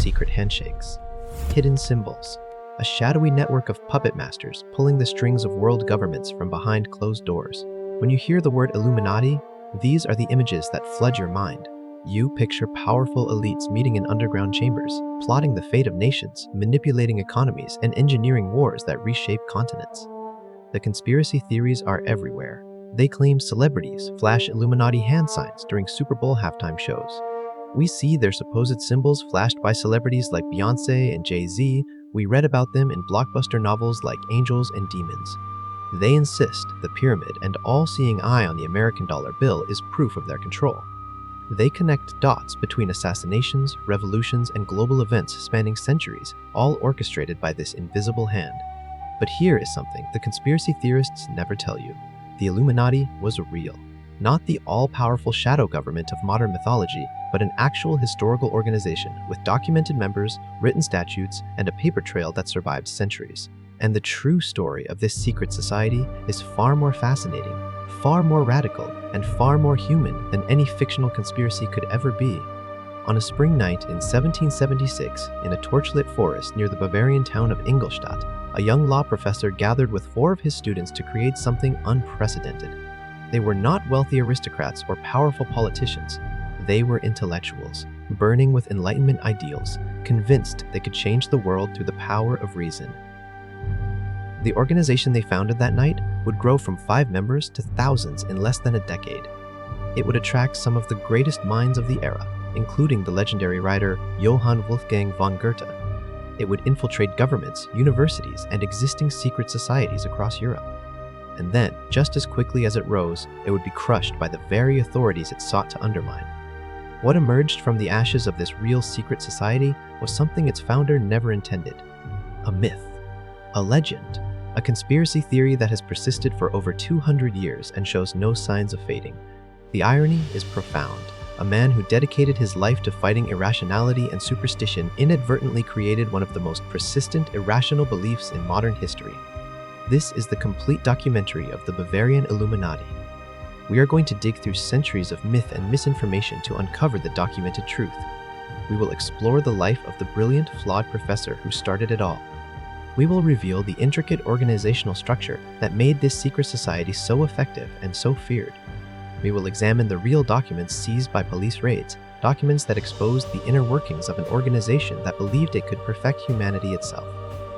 secret handshakes, hidden symbols, a shadowy network of puppet masters pulling the strings of world governments from behind closed doors. When you hear the word Illuminati, these are the images that flood your mind. You picture powerful elites meeting in underground chambers, plotting the fate of nations, manipulating economies, and engineering wars that reshape continents. The conspiracy theories are everywhere. They claim celebrities flash Illuminati hand signs during Super Bowl halftime shows. We see their supposed symbols flashed by celebrities like Beyoncé and Jay-Z. We read about them in blockbuster novels like Angels and Demons. They insist the pyramid and all-seeing eye on the American dollar bill is proof of their control. They connect dots between assassinations, revolutions, and global events spanning centuries, all orchestrated by this invisible hand. But here is something the conspiracy theorists never tell you. The Illuminati was real. Not the all-powerful shadow government of modern mythology, but an actual historical organization with documented members, written statutes, and a paper trail that survived centuries. And the true story of this secret society is far more fascinating, far more radical, and far more human than any fictional conspiracy could ever be. On a spring night in 1776, in a torchlit forest near the Bavarian town of Ingolstadt, a young law professor gathered with 4 of his students to create something unprecedented. They were not wealthy aristocrats or powerful politicians. They were intellectuals, burning with Enlightenment ideals, convinced they could change the world through the power of reason. The organization they founded that night would grow from 5 members to thousands in less than a decade. It would attract some of the greatest minds of the era, including the legendary writer Johann Wolfgang von Goethe. It would infiltrate governments, universities, and existing secret societies across Europe. And then, just as quickly as it rose, it would be crushed by the very authorities it sought to undermine. What emerged from the ashes of this real secret society was something its founder never intended: a myth, a legend, a conspiracy theory that has persisted for over 200 years and shows no signs of fading. The irony is profound. A man who dedicated his life to fighting irrationality and superstition inadvertently created one of the most persistent irrational beliefs in modern history. This is the complete documentary of the Bavarian Illuminati. We are going to dig through centuries of myth and misinformation to uncover the documented truth. We will explore the life of the brilliant, flawed professor who started it all. We will reveal the intricate organizational structure that made this secret society so effective and so feared. We will examine the real documents seized by police raids, documents that exposed the inner workings of an organization that believed it could perfect humanity itself.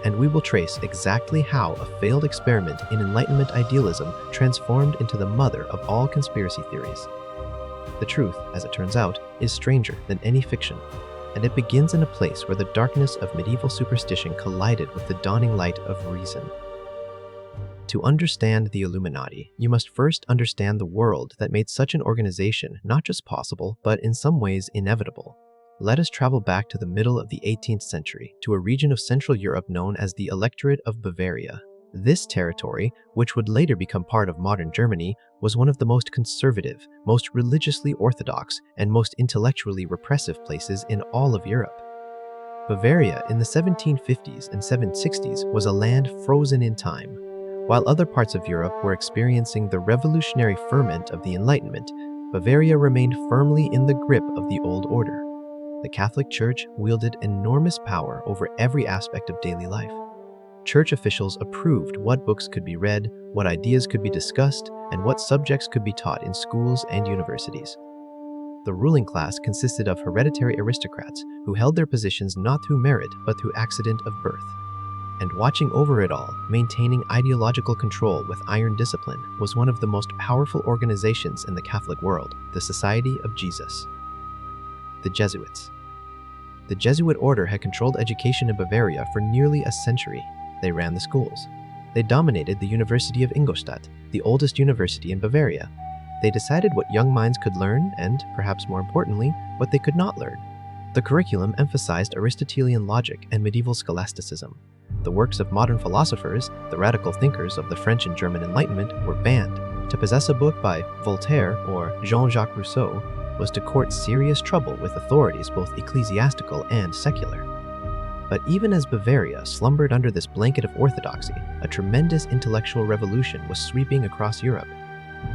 And we will trace exactly how a failed experiment in Enlightenment idealism transformed into the mother of all conspiracy theories. The truth, as it turns out, is stranger than any fiction, and it begins in a place where the darkness of medieval superstition collided with the dawning light of reason. To understand the Illuminati, you must first understand the world that made such an organization not just possible, but in some ways inevitable. Let us travel back to the middle of the 18th century, to a region of Central Europe known as the Electorate of Bavaria. This territory, which would later become part of modern Germany, was one of the most conservative, most religiously orthodox, and most intellectually repressive places in all of Europe. Bavaria in the 1750s and 1760s was a land frozen in time. While other parts of Europe were experiencing the revolutionary ferment of the Enlightenment, Bavaria remained firmly in the grip of the old order. The Catholic Church wielded enormous power over every aspect of daily life. Church officials approved what books could be read, what ideas could be discussed, and what subjects could be taught in schools and universities. The ruling class consisted of hereditary aristocrats who held their positions not through merit but through accident of birth. And watching over it all, maintaining ideological control with iron discipline, was one of the most powerful organizations in the Catholic world, the Society of Jesus. The Jesuits. The Jesuit order had controlled education in Bavaria for nearly a century. They ran the schools. They dominated the University of Ingolstadt, the oldest university in Bavaria. They decided what young minds could learn and, perhaps more importantly, what they could not learn. The curriculum emphasized Aristotelian logic and medieval scholasticism. The works of modern philosophers, the radical thinkers of the French and German Enlightenment, were banned. To possess a book by Voltaire or Jean-Jacques Rousseau was to court serious trouble with authorities both ecclesiastical and secular. But even as Bavaria slumbered under this blanket of orthodoxy, a tremendous intellectual revolution was sweeping across Europe.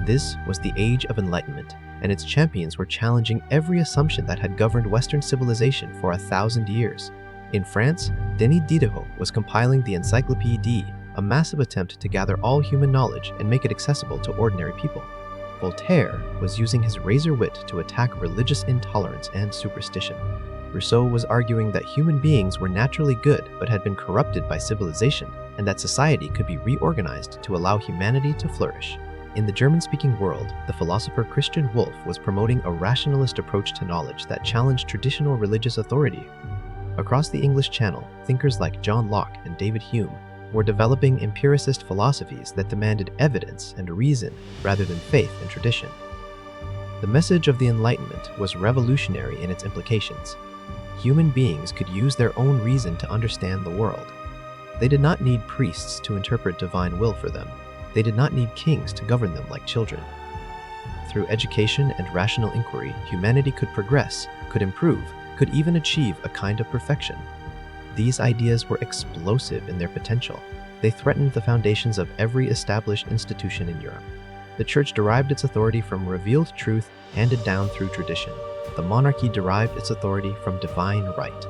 This was the Age of Enlightenment, and its champions were challenging every assumption that had governed Western civilization for 1,000 years. In France, Denis Diderot was compiling the Encyclopédie, a massive attempt to gather all human knowledge and make it accessible to ordinary people. Voltaire was using his razor wit to attack religious intolerance and superstition. Rousseau was arguing that human beings were naturally good but had been corrupted by civilization, and that society could be reorganized to allow humanity to flourish. In the German-speaking world, the philosopher Christian Wolff was promoting a rationalist approach to knowledge that challenged traditional religious authority. Across the English Channel, thinkers like John Locke and David Hume were developing empiricist philosophies that demanded evidence and reason rather than faith and tradition. The message of the Enlightenment was revolutionary in its implications. Human beings could use their own reason to understand the world. They did not need priests to interpret divine will for them. They did not need kings to govern them like children. Through education and rational inquiry, humanity could progress, could improve, could even achieve a kind of perfection. These ideas were explosive in their potential. They threatened the foundations of every established institution in Europe. The Church derived its authority from revealed truth handed down through tradition. The monarchy derived its authority from divine right.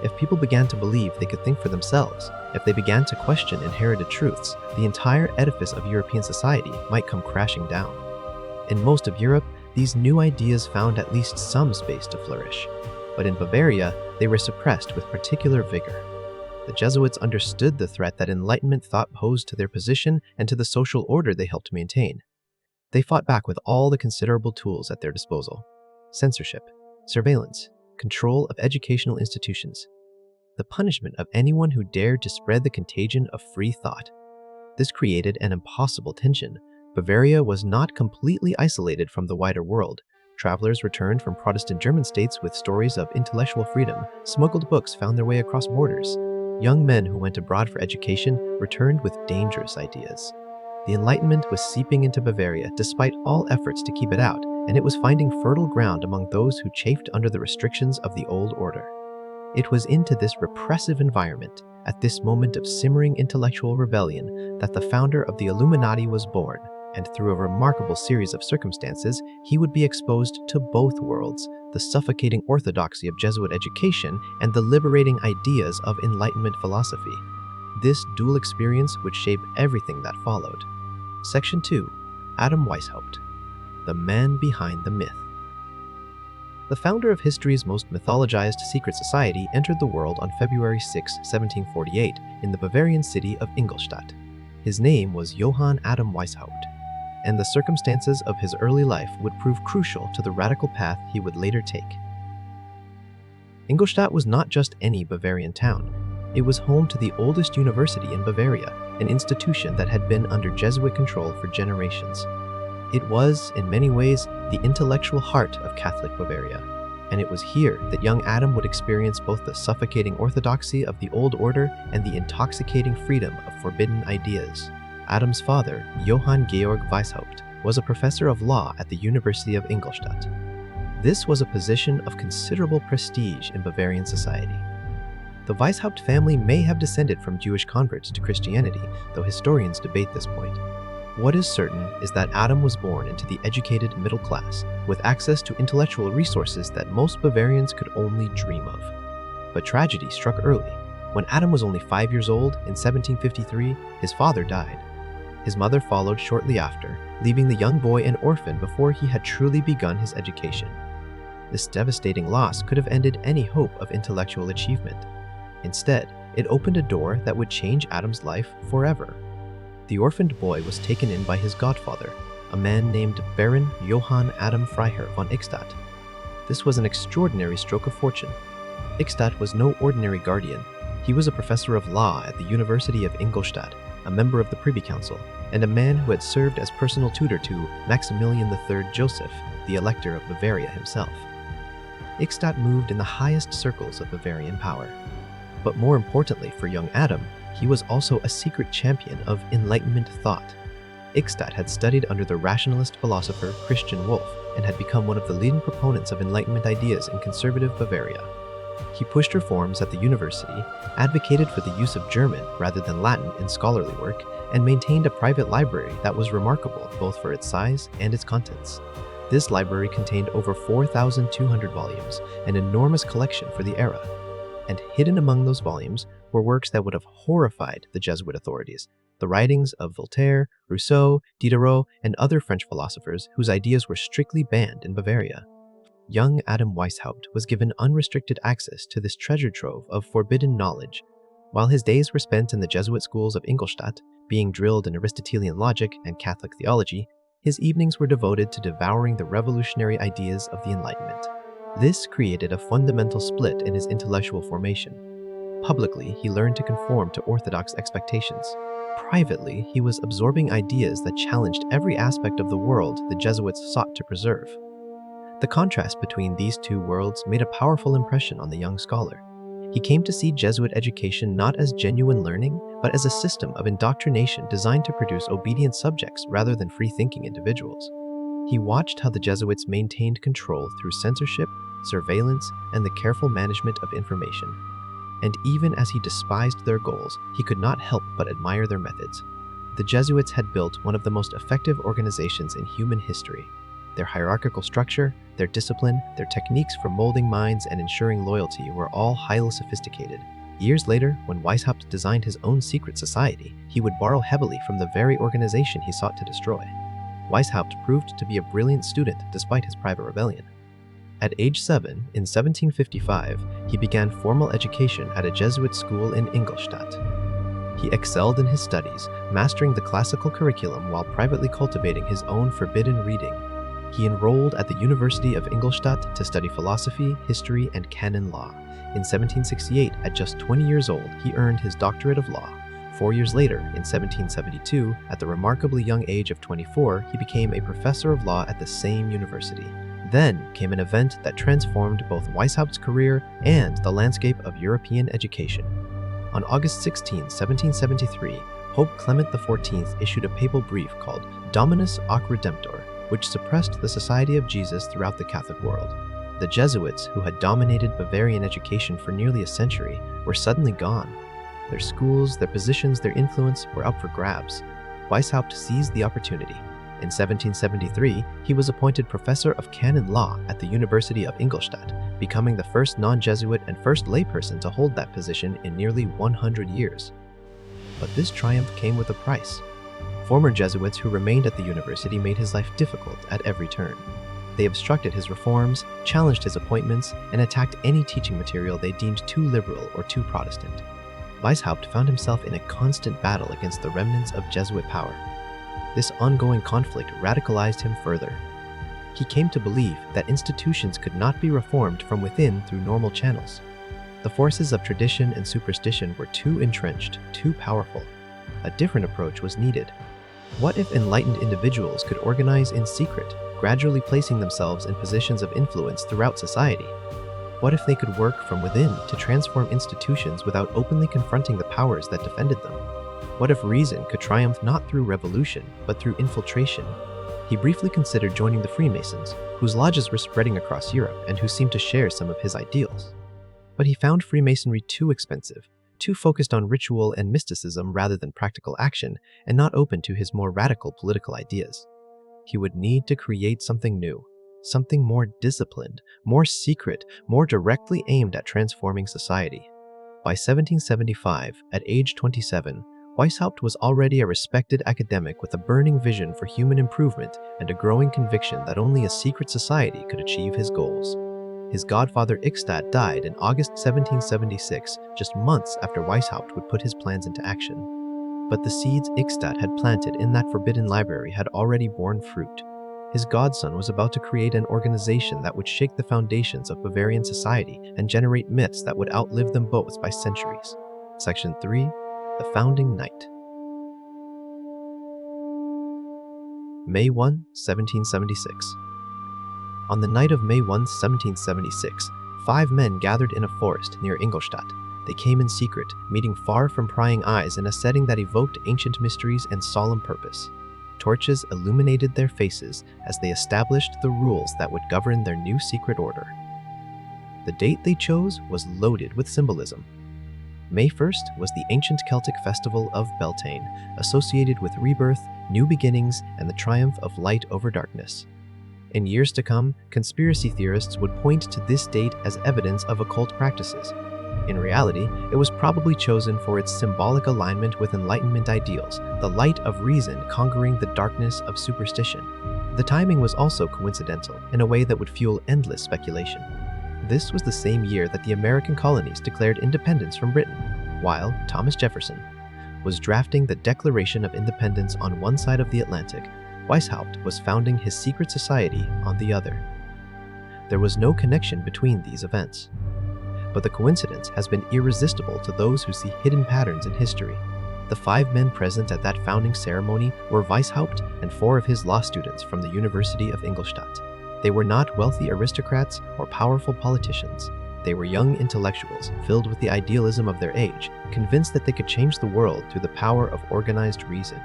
If people began to believe they could think for themselves, if they began to question inherited truths, the entire edifice of European society might come crashing down. In most of Europe, these new ideas found at least some space to flourish. But in Bavaria, they were suppressed with particular vigor. The Jesuits understood the threat that Enlightenment thought posed to their position and to the social order they helped maintain. They fought back with all the considerable tools at their disposal: censorship, surveillance, control of educational institutions, the punishment of anyone who dared to spread the contagion of free thought. This created an impossible tension. Bavaria was not completely isolated from the wider world. Travelers returned from Protestant German states with stories of intellectual freedom. Smuggled books found their way across borders. Young men who went abroad for education returned with dangerous ideas. The Enlightenment was seeping into Bavaria despite all efforts to keep it out, and it was finding fertile ground among those who chafed under the restrictions of the old order. It was into this repressive environment, at this moment of simmering intellectual rebellion, that the founder of the Illuminati was born, and through a remarkable series of circumstances, he would be exposed to both worlds, the suffocating orthodoxy of Jesuit education and the liberating ideas of Enlightenment philosophy. This dual experience would shape everything that followed. Section 2. Adam Weishaupt, the man behind the myth. The founder of history's most mythologized secret society entered the world on February 6, 1748, in the Bavarian city of Ingolstadt. His name was Johann Adam Weishaupt, and the circumstances of his early life would prove crucial to the radical path he would later take. Ingolstadt was not just any Bavarian town. It was home to the oldest university in Bavaria, an institution that had been under Jesuit control for generations. It was, in many ways, the intellectual heart of Catholic Bavaria, and it was here that young Adam would experience both the suffocating orthodoxy of the old order and the intoxicating freedom of forbidden ideas. Adam's father, Johann Georg Weishaupt, was a professor of law at the University of Ingolstadt. This was a position of considerable prestige in Bavarian society. The Weishaupt family may have descended from Jewish converts to Christianity, though historians debate this point. What is certain is that Adam was born into the educated middle class, with access to intellectual resources that most Bavarians could only dream of. But tragedy struck early. When Adam was only 5 years old, in 1753, his father died. His mother followed shortly after, leaving the young boy an orphan before he had truly begun his education. This devastating loss could have ended any hope of intellectual achievement. Instead, it opened a door that would change Adam's life forever. The orphaned boy was taken in by his godfather, a man named Baron Johann Adam Freiherr von Ickstadt. This was an extraordinary stroke of fortune. Ickstadt was no ordinary guardian. He was a professor of law at the University of Ingolstadt, a member of the Privy Council, and a man who had served as personal tutor to Maximilian III Joseph, the Elector of Bavaria himself. Ickstadt moved in the highest circles of Bavarian power. But more importantly for young Adam, he was also a secret champion of Enlightenment thought. Ickstadt had studied under the rationalist philosopher Christian Wolff and had become one of the leading proponents of Enlightenment ideas in conservative Bavaria. He pushed reforms at the university, advocated for the use of German rather than Latin in scholarly work, and maintained a private library that was remarkable both for its size and its contents. This library contained over 4,200 volumes, an enormous collection for the era. And hidden among those volumes were works that would have horrified the Jesuit authorities, the writings of Voltaire, Rousseau, Diderot, and other French philosophers whose ideas were strictly banned in Bavaria. Young Adam Weishaupt was given unrestricted access to this treasure trove of forbidden knowledge. While his days were spent in the Jesuit schools of Ingolstadt, being drilled in Aristotelian logic and Catholic theology, his evenings were devoted to devouring the revolutionary ideas of the Enlightenment. This created a fundamental split in his intellectual formation. Publicly, he learned to conform to orthodox expectations. Privately, he was absorbing ideas that challenged every aspect of the world the Jesuits sought to preserve. The contrast between these two worlds made a powerful impression on the young scholar. He came to see Jesuit education not as genuine learning, but as a system of indoctrination designed to produce obedient subjects rather than free-thinking individuals. He watched how the Jesuits maintained control through censorship, surveillance, and the careful management of information. And even as he despised their goals, he could not help but admire their methods. The Jesuits had built one of the most effective organizations in human history. Their hierarchical structure, their discipline, their techniques for molding minds and ensuring loyalty were all highly sophisticated. Years later, when Weishaupt designed his own secret society, he would borrow heavily from the very organization he sought to destroy. Weishaupt proved to be a brilliant student despite his private rebellion. At age 7, in 1755, he began formal education at a Jesuit school in Ingolstadt. He excelled in his studies, mastering the classical curriculum while privately cultivating his own forbidden reading. He enrolled at the University of Ingolstadt to study philosophy, history, and canon law. In 1768, at just 20 years old, he earned his doctorate of law. 4 years later, in 1772, at the remarkably young age of 24, he became a professor of law at the same university. Then came an event that transformed both Weishaupt's career and the landscape of European education. On August 16, 1773, Pope Clement XIV issued a papal brief called Dominus Ac Redemptor, which suppressed the Society of Jesus throughout the Catholic world. The Jesuits, who had dominated Bavarian education for nearly a century, were suddenly gone. Their schools, their positions, their influence were up for grabs. Weishaupt seized the opportunity. In 1773, he was appointed professor of canon law at the University of Ingolstadt, becoming the first non-Jesuit and first layperson to hold that position in nearly 100 years. But this triumph came with a price. Former Jesuits who remained at the university made his life difficult at every turn. They obstructed his reforms, challenged his appointments, and attacked any teaching material they deemed too liberal or too Protestant. Weishaupt found himself in a constant battle against the remnants of Jesuit power. This ongoing conflict radicalized him further. He came to believe that institutions could not be reformed from within through normal channels. The forces of tradition and superstition were too entrenched, too powerful. A different approach was needed. What if enlightened individuals could organize in secret, gradually placing themselves in positions of influence throughout society? What if they could work from within to transform institutions without openly confronting the powers that defended them? What if reason could triumph not through revolution, but through infiltration? He briefly considered joining the Freemasons, whose lodges were spreading across Europe and who seemed to share some of his ideals. But he found Freemasonry too expensive, too focused on ritual and mysticism rather than practical action, and not open to his more radical political ideas. He would need to create something new, something more disciplined, more secret, more directly aimed at transforming society. By 1775, at age 27, Weishaupt was already a respected academic with a burning vision for human improvement and a growing conviction that only a secret society could achieve his goals. His godfather Ickstadt died in August 1776, just months after Weishaupt would put his plans into action. But the seeds Ickstadt had planted in that forbidden library had already borne fruit. His godson was about to create an organization that would shake the foundations of Bavarian society and generate myths that would outlive them both by centuries. Section 3. The Founding Night. May 1, 1776. On the night of May 1, 1776, 5 men gathered in a forest near Ingolstadt. They came in secret, meeting far from prying eyes in a setting that evoked ancient mysteries and solemn purpose. Torches illuminated their faces as they established the rules that would govern their new secret order. The date they chose was loaded with symbolism. May 1st was the ancient Celtic festival of Beltane, associated with rebirth, new beginnings, and the triumph of light over darkness. In years to come, conspiracy theorists would point to this date as evidence of occult practices. In reality, it was probably chosen for its symbolic alignment with Enlightenment ideals, the light of reason conquering the darkness of superstition. The timing was also coincidental, in a way that would fuel endless speculation. This was the same year that the American colonies declared independence from Britain, while Thomas Jefferson was drafting the Declaration of Independence on one side of the Atlantic. Weishaupt was founding his secret society on the other. There was no connection between these events. But the coincidence has been irresistible to those who see hidden patterns in history. The 5 men present at that founding ceremony were Weishaupt and 4 of his law students from the University of Ingolstadt. They were not wealthy aristocrats or powerful politicians. They were young intellectuals filled with the idealism of their age, convinced that they could change the world through the power of organized reason.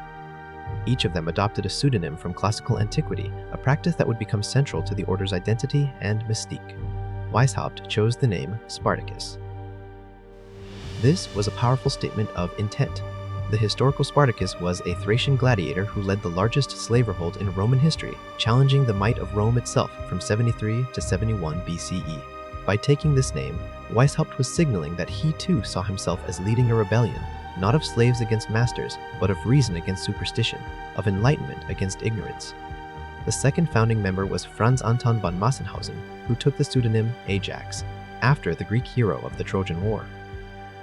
Each of them adopted a pseudonym from classical antiquity, a practice that would become central to the order's identity and mystique. Weishaupt chose the name Spartacus. This was a powerful statement of intent. The historical Spartacus was a Thracian gladiator who led the largest slave revolt in Roman history, challenging the might of Rome itself from 73 to 71 BCE. By taking this name, Weishaupt was signaling that he too saw himself as leading a rebellion, not of slaves against masters, but of reason against superstition, of enlightenment against ignorance. The second founding member was Franz Anton von Massenhausen, who took the pseudonym Ajax, after the Greek hero of the Trojan War.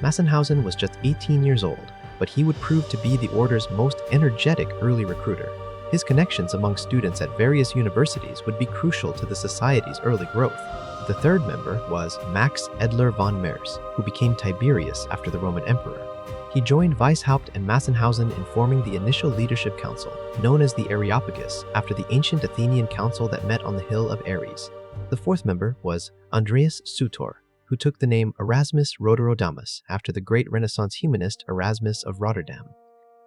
Massenhausen was just 18 years old, but he would prove to be the order's most energetic early recruiter. His connections among students at various universities would be crucial to the society's early growth. The third member was Max Edler von Mers, who became Tiberius after the Roman emperor. He joined Weishaupt and Massenhausen in forming the initial leadership council, known as the Areopagus, after the ancient Athenian council that met on the hill of Ares. The fourth member was Andreas Sutor, who took the name Erasmus Roterodamus after the great Renaissance humanist Erasmus of Rotterdam.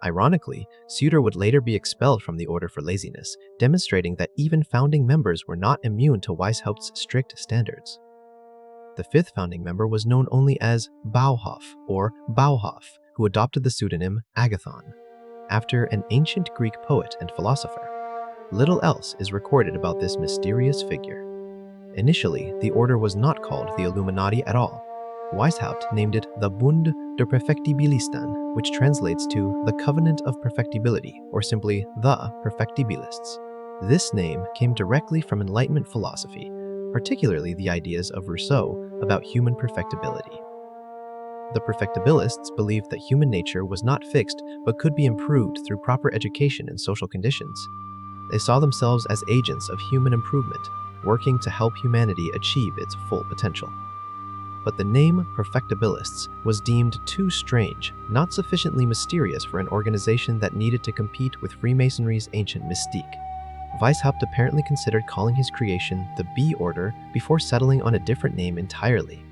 Ironically, Sutor would later be expelled from the order for laziness, demonstrating that even founding members were not immune to Weishaupt's strict standards. The fifth founding member was known only as Bauhof or Bauhof, who adopted the pseudonym Agathon, after an ancient Greek poet and philosopher. Little else is recorded about this mysterious figure. Initially, the order was not called the Illuminati at all. Weishaupt named it the Bund der Perfectibilisten, which translates to the Covenant of Perfectibility, or simply the Perfectibilists. This name came directly from Enlightenment philosophy, particularly the ideas of Rousseau about human perfectibility. The Perfectibilists believed that human nature was not fixed but could be improved through proper education and social conditions. They saw themselves as agents of human improvement, working to help humanity achieve its full potential. But the name Perfectibilists was deemed too strange, not sufficiently mysterious for an organization that needed to compete with Freemasonry's ancient mystique. Weishaupt apparently considered calling his creation the B Order before settling on a different name entirely.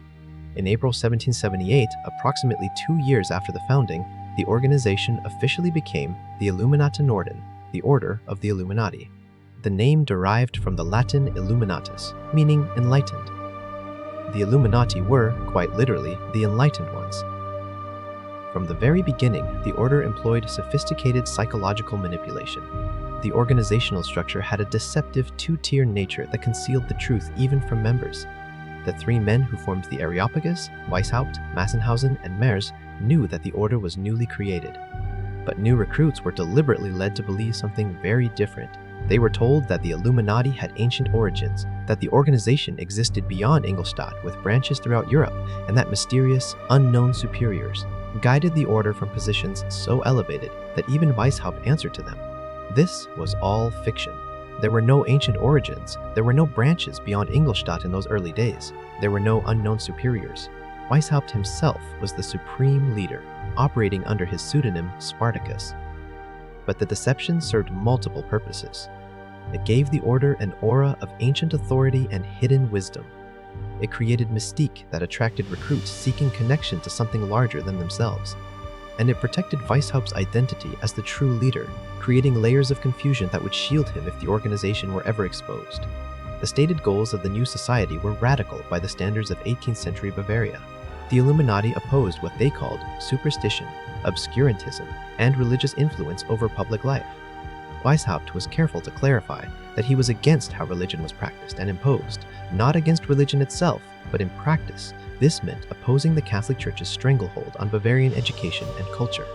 In April 1778, approximately 2 years after the founding, the organization officially became the Illuminati Norden, the Order of the Illuminati. The name derived from the Latin Illuminatus, meaning enlightened. The Illuminati were, quite literally, the enlightened ones. From the very beginning, the order employed sophisticated psychological manipulation. The organizational structure had a deceptive two-tier nature that concealed the truth even from members. The 3 men who formed the Areopagus, Weishaupt, Massenhausen, and Mers, knew that the order was newly created. But new recruits were deliberately led to believe something very different. They were told that the Illuminati had ancient origins, that the organization existed beyond Ingolstadt with branches throughout Europe, and that mysterious, unknown superiors guided the order from positions so elevated that even Weishaupt answered to them. This was all fiction. There were no ancient origins, there were no branches beyond Ingolstadt in those early days, there were no unknown superiors. Weishaupt himself was the supreme leader, operating under his pseudonym Spartacus. But the deception served multiple purposes. It gave the order an aura of ancient authority and hidden wisdom. It created mystique that attracted recruits seeking connection to something larger than themselves. And it protected Weishaupt's identity as the true leader, creating layers of confusion that would shield him if the organization were ever exposed. The stated goals of the new society were radical by the standards of 18th century Bavaria. The Illuminati opposed what they called superstition, obscurantism, and religious influence over public life. Weishaupt was careful to clarify that he was against how religion was practiced and imposed, not against religion itself, but in practice. This meant opposing the Catholic Church's stranglehold on Bavarian education and culture.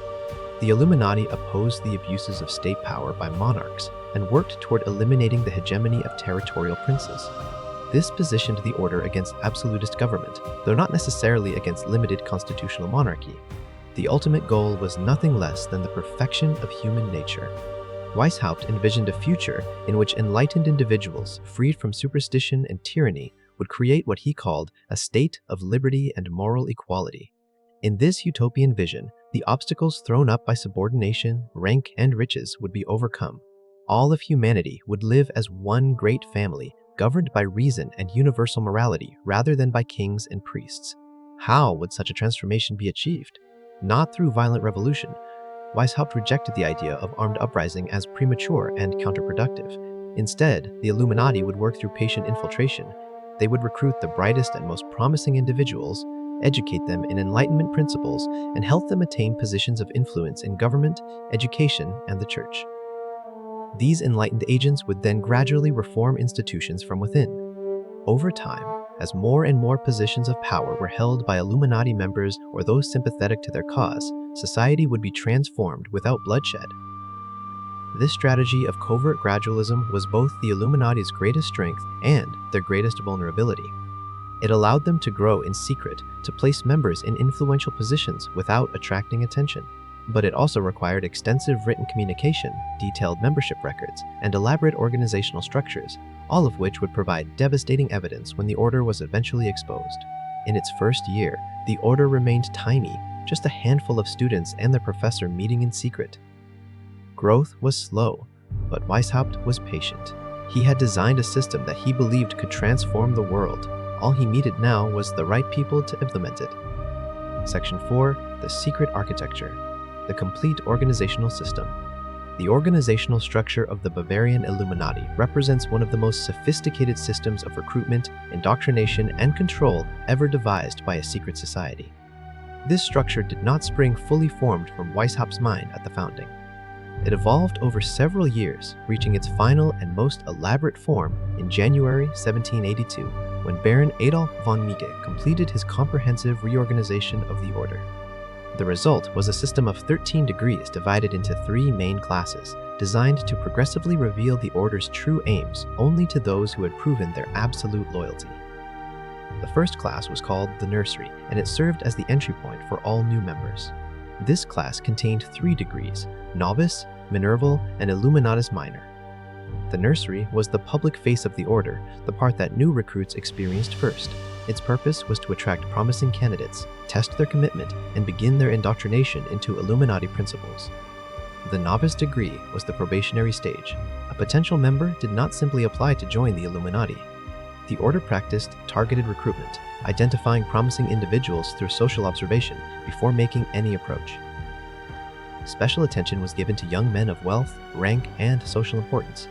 The Illuminati opposed the abuses of state power by monarchs and worked toward eliminating the hegemony of territorial princes. This positioned the order against absolutist government, though not necessarily against limited constitutional monarchy. The ultimate goal was nothing less than the perfection of human nature. Weishaupt envisioned a future in which enlightened individuals, freed from superstition and tyranny, would create what he called a state of liberty and moral equality. In this utopian vision, the obstacles thrown up by subordination, rank, and riches would be overcome. All of humanity would live as one great family, governed by reason and universal morality rather than by kings and priests. How would such a transformation be achieved? Not through violent revolution. Weishaupt rejected the idea of armed uprising as premature and counterproductive. Instead, the Illuminati would work through patient infiltration. They would recruit the brightest and most promising individuals, educate them in Enlightenment principles, and help them attain positions of influence in government, education, and the church. These enlightened agents would then gradually reform institutions from within. Over time, as more and more positions of power were held by Illuminati members or those sympathetic to their cause, society would be transformed without bloodshed. This strategy of covert gradualism was both the Illuminati's greatest strength and their greatest vulnerability. It allowed them to grow in secret, to place members in influential positions without attracting attention. But it also required extensive written communication, detailed membership records, and elaborate organizational structures, all of which would provide devastating evidence when the order was eventually exposed. In its first year, the order remained tiny, just a handful of students and their professor meeting in secret. Growth was slow, but Weishaupt was patient. He had designed a system that he believed could transform the world. All he needed now was the right people to implement it. Section 4. The Secret Architecture. The complete organizational system. The organizational structure of the Bavarian Illuminati represents one of the most sophisticated systems of recruitment, indoctrination, and control ever devised by a secret society. This structure did not spring fully formed from Weishaupt's mind at the founding. It evolved over several years, reaching its final and most elaborate form in January 1782, when Baron Adolf von Miege completed his comprehensive reorganization of the order. The result was a system of 13 degrees divided into 3 main classes, designed to progressively reveal the order's true aims only to those who had proven their absolute loyalty. The first class was called the Nursery, and it served as the entry point for all new members. This class contained 3 degrees: Novice, Minerval, and Illuminatus Minor. The Nursery was the public face of the order, the part that new recruits experienced first. Its purpose was to attract promising candidates, test their commitment, and begin their indoctrination into Illuminati principles. The novice degree was the probationary stage. A potential member did not simply apply to join the Illuminati. The order practiced targeted recruitment, identifying promising individuals through social observation before making any approach. Special attention was given to young men of wealth, rank, and social importance.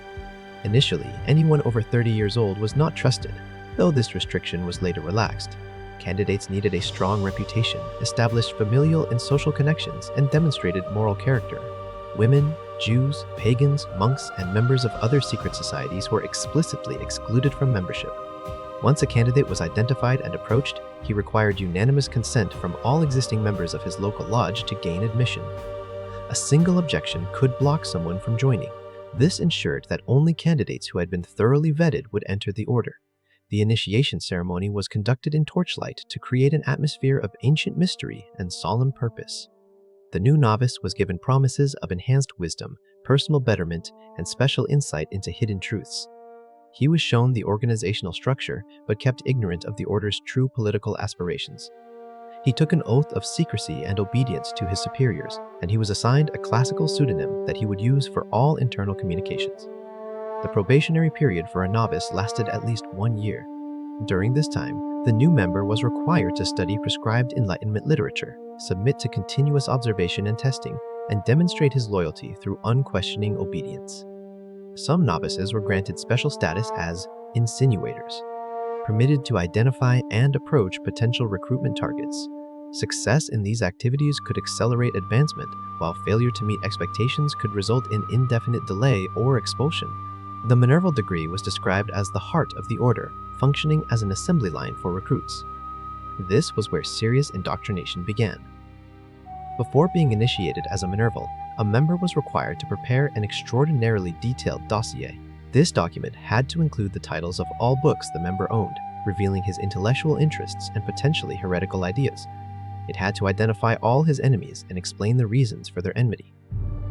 Initially, anyone over 30 years old was not trusted, though this restriction was later relaxed. Candidates needed a strong reputation, established familial and social connections, and demonstrated moral character. Women, Jews, pagans, monks, and members of other secret societies were explicitly excluded from membership. Once a candidate was identified and approached, he required unanimous consent from all existing members of his local lodge to gain admission. A single objection could block someone from joining. This ensured that only candidates who had been thoroughly vetted would enter the order. The initiation ceremony was conducted in torchlight to create an atmosphere of ancient mystery and solemn purpose. The new novice was given promises of enhanced wisdom, personal betterment, and special insight into hidden truths. He was shown the organizational structure, but kept ignorant of the order's true political aspirations. He took an oath of secrecy and obedience to his superiors, and he was assigned a classical pseudonym that he would use for all internal communications. The probationary period for a novice lasted at least 1 year. During this time, the new member was required to study prescribed Enlightenment literature, submit to continuous observation and testing, and demonstrate his loyalty through unquestioning obedience. Some novices were granted special status as insinuators, permitted to identify and approach potential recruitment targets. Success in these activities could accelerate advancement, while failure to meet expectations could result in indefinite delay or expulsion. The Minerval degree was described as the heart of the order, functioning as an assembly line for recruits. This was where serious indoctrination began. Before being initiated as a Minerval, a member was required to prepare an extraordinarily detailed dossier. This document had to include the titles of all books the member owned, revealing his intellectual interests and potentially heretical ideas. It had to identify all his enemies and explain the reasons for their enmity.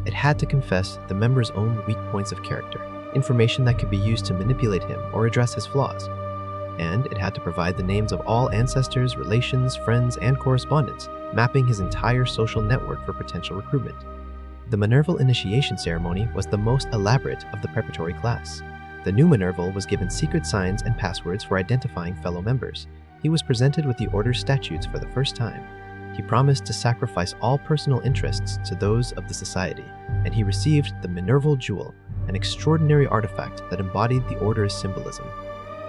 It had to confess the member's own weak points of character, information that could be used to manipulate him or address his flaws. And it had to provide the names of all ancestors, relations, friends, and correspondents, mapping his entire social network for potential recruitment. The Minerval initiation ceremony was the most elaborate of the preparatory class. The new Minerval was given secret signs and passwords for identifying fellow members. He was presented with the Order's statutes for the first time. He promised to sacrifice all personal interests to those of the society, and he received the Minerval Jewel, an extraordinary artifact that embodied the Order's symbolism.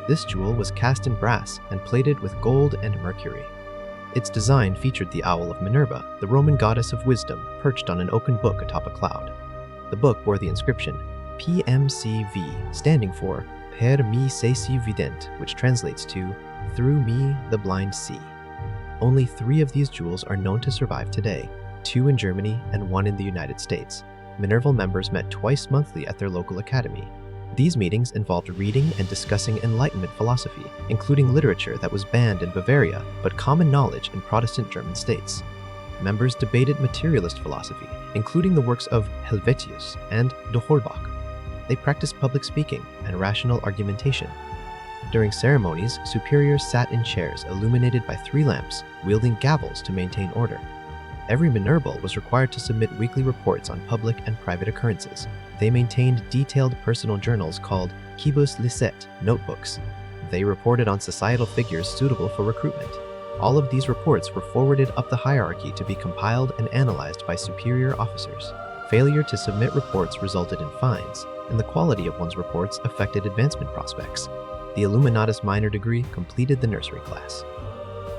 This jewel was cast in brass and plated with gold and mercury. Its design featured the owl of Minerva, the Roman goddess of wisdom, perched on an oaken book atop a cloud. The book bore the inscription PMCV, standing for Per me ceci vident, which translates to Through me the blind see. Only 3 of these jewels are known to survive today, 2 in Germany and 1 in the United States. Minerval members met twice monthly at their local academy. These meetings involved reading and discussing Enlightenment philosophy, including literature that was banned in Bavaria but common knowledge in Protestant German states. Members debated materialist philosophy, including the works of Helvetius and de Holbach. They practiced public speaking and rational argumentation. During ceremonies, superiors sat in chairs illuminated by 3 lamps, wielding gavels to maintain order. Every Minerval was required to submit weekly reports on public and private occurrences. They maintained detailed personal journals called Quibus Licet, notebooks. They reported on societal figures suitable for recruitment. All of these reports were forwarded up the hierarchy to be compiled and analyzed by superior officers. Failure to submit reports resulted in fines, and the quality of one's reports affected advancement prospects. The Illuminatus minor degree completed the nursery class.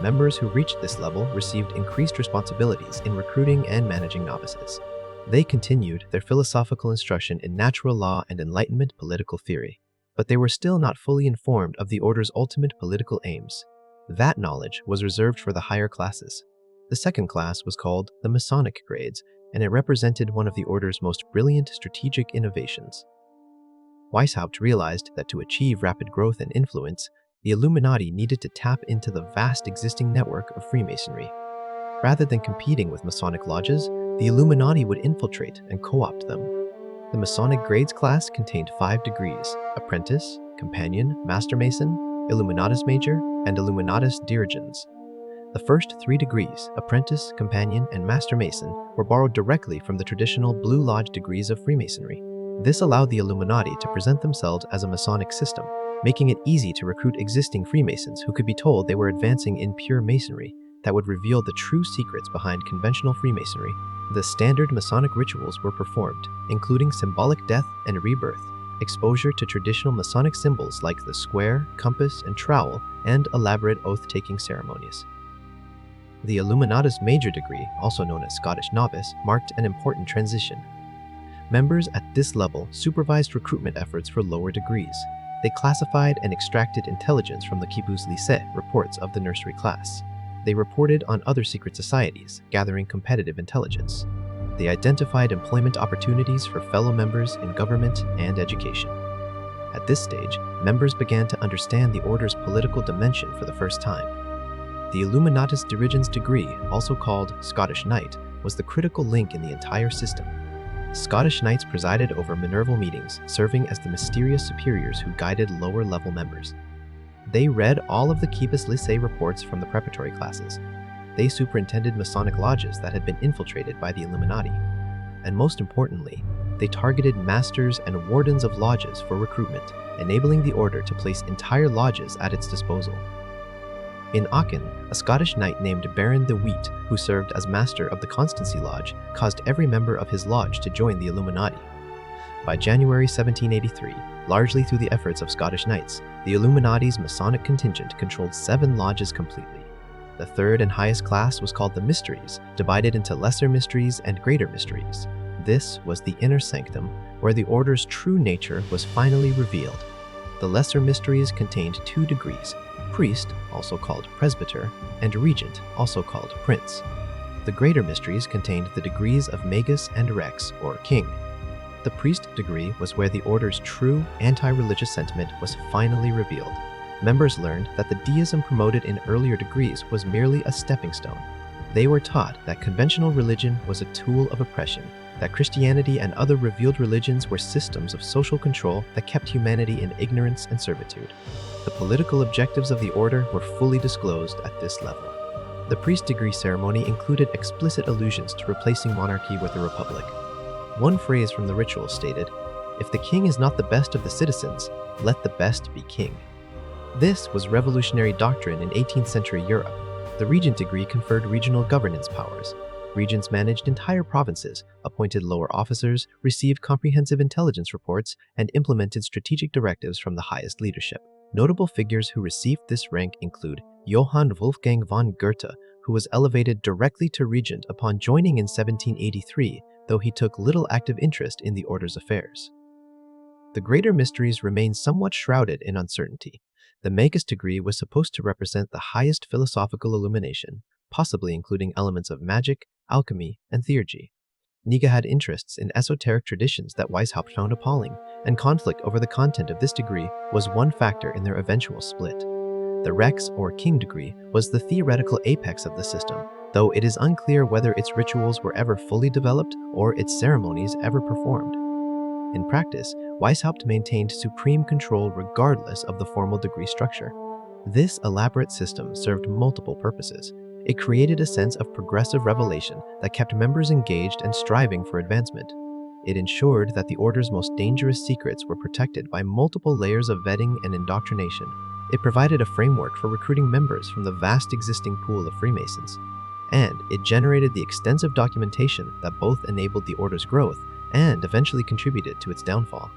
Members who reached this level received increased responsibilities in recruiting and managing novices. They continued their philosophical instruction in natural law and Enlightenment political theory, but they were still not fully informed of the Order's ultimate political aims. That knowledge was reserved for the higher classes. The second class was called the Masonic grades, and it represented one of the Order's most brilliant strategic innovations. Weishaupt realized that to achieve rapid growth and influence, the Illuminati needed to tap into the vast existing network of Freemasonry. Rather than competing with Masonic lodges, the Illuminati would infiltrate and co-opt them. The Masonic grades class contained 5 degrees: Apprentice, Companion, Master Mason, Illuminatus Major, and Illuminatus Dirigens. The first 3 degrees, Apprentice, Companion, and Master Mason, were borrowed directly from the traditional Blue Lodge degrees of Freemasonry. This allowed the Illuminati to present themselves as a Masonic system, making it easy to recruit existing Freemasons who could be told they were advancing in pure Masonry that would reveal the true secrets behind conventional Freemasonry. The standard Masonic rituals were performed, including symbolic death and rebirth, exposure to traditional Masonic symbols like the square, compass, and trowel, and elaborate oath-taking ceremonies. The Illuminatus Major degree, also known as Scottish Novice, marked an important transition. Members at this level supervised recruitment efforts for lower degrees. They classified and extracted intelligence from the Quibus Licet reports of the nursery class. They reported on other secret societies, gathering competitive intelligence. They identified employment opportunities for fellow members in government and education. At this stage, members began to understand the Order's political dimension for the first time. The Illuminatus Dirigens degree, also called Scottish Knight, was the critical link in the entire system. Scottish Knights presided over Minerval meetings, serving as the mysterious superiors who guided lower-level members. They read all of the Quibus Licet reports from the preparatory classes. They superintended Masonic lodges that had been infiltrated by the Illuminati. And most importantly, they targeted masters and wardens of lodges for recruitment, enabling the Order to place entire lodges at its disposal. In Aachen, a Scottish knight named Baron de Wheat, who served as master of the Constancy Lodge, caused every member of his lodge to join the Illuminati. By January 1783, largely through the efforts of Scottish knights, the Illuminati's Masonic contingent controlled 7 lodges completely. The third and highest class was called the Mysteries, divided into lesser mysteries and greater mysteries. This was the inner sanctum, where the order's true nature was finally revealed. The lesser mysteries contained 2 degrees, priest, also called presbyter, and regent, also called prince. The greater mysteries contained the degrees of magus and rex, or king. The priest degree was where the order's true anti-religious sentiment was finally revealed. Members learned that the deism promoted in earlier degrees was merely a stepping stone. They were taught that conventional religion was a tool of oppression, that Christianity and other revealed religions were systems of social control that kept humanity in ignorance and servitude. The political objectives of the order were fully disclosed at this level. The priest degree ceremony included explicit allusions to replacing monarchy with a republic. One phrase from the ritual stated, "If the king is not the best of the citizens, let the best be king." This was revolutionary doctrine in 18th century Europe. The regent degree conferred regional governance powers. Regents managed entire provinces, appointed lower officers, received comprehensive intelligence reports, and implemented strategic directives from the highest leadership. Notable figures who received this rank include Johann Wolfgang von Goethe, who was elevated directly to regent upon joining in 1783, though he took little active interest in the order's affairs. The greater mysteries remain somewhat shrouded in uncertainty. The magus degree was supposed to represent the highest philosophical illumination, possibly including elements of magic, alchemy, and theurgy. Nigge had interests in esoteric traditions that Weishaupt found appalling, and conflict over the content of this degree was one factor in their eventual split. The rex, or king degree, was the theoretical apex of the system, though it is unclear whether its rituals were ever fully developed or its ceremonies ever performed. In practice, Weishaupt maintained supreme control regardless of the formal degree structure. This elaborate system served multiple purposes. It created a sense of progressive revelation that kept members engaged and striving for advancement. It ensured that the order's most dangerous secrets were protected by multiple layers of vetting and indoctrination. It provided a framework for recruiting members from the vast existing pool of Freemasons. And it generated the extensive documentation that both enabled the order's growth and eventually contributed to its downfall.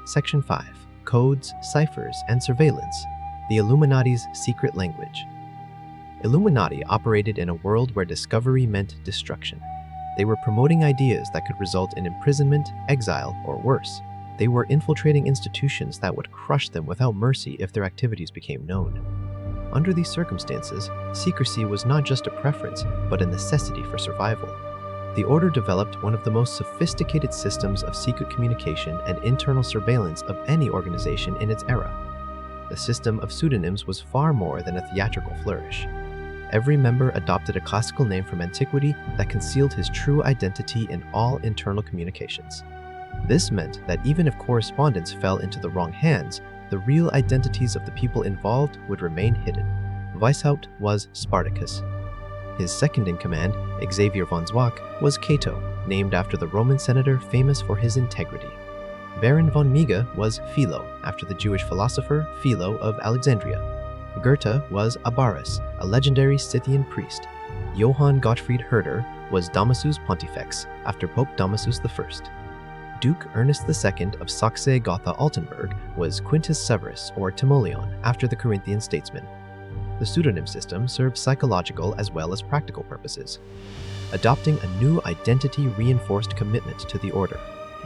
Section 5. Codes, Ciphers, and Surveillance. The Illuminati's Secret Language. Illuminati operated in a world where discovery meant destruction. They were promoting ideas that could result in imprisonment, exile, or worse. They were infiltrating institutions that would crush them without mercy if their activities became known. Under these circumstances, secrecy was not just a preference, but a necessity for survival. The order developed one of the most sophisticated systems of secret communication and internal surveillance of any organization in its era. The system of pseudonyms was far more than a theatrical flourish. Every member adopted a classical name from antiquity that concealed his true identity in all internal communications. This meant that even if correspondence fell into the wrong hands, the real identities of the people involved would remain hidden. Weishaupt was Spartacus. His second-in-command, Xavier von Zwack, was Cato, named after the Roman senator famous for his integrity. Baron von Miege was Philo, after the Jewish philosopher Philo of Alexandria. Goethe was Abaris, a legendary Scythian priest. Johann Gottfried Herder was Damasus Pontifex, after Pope Damasus I. Duke Ernest II of Saxe-Gotha-Altenburg was Quintus Severus, or Timoleon, after the Corinthian statesman. The pseudonym system served psychological as well as practical purposes. Adopting a new identity reinforced commitment to the order.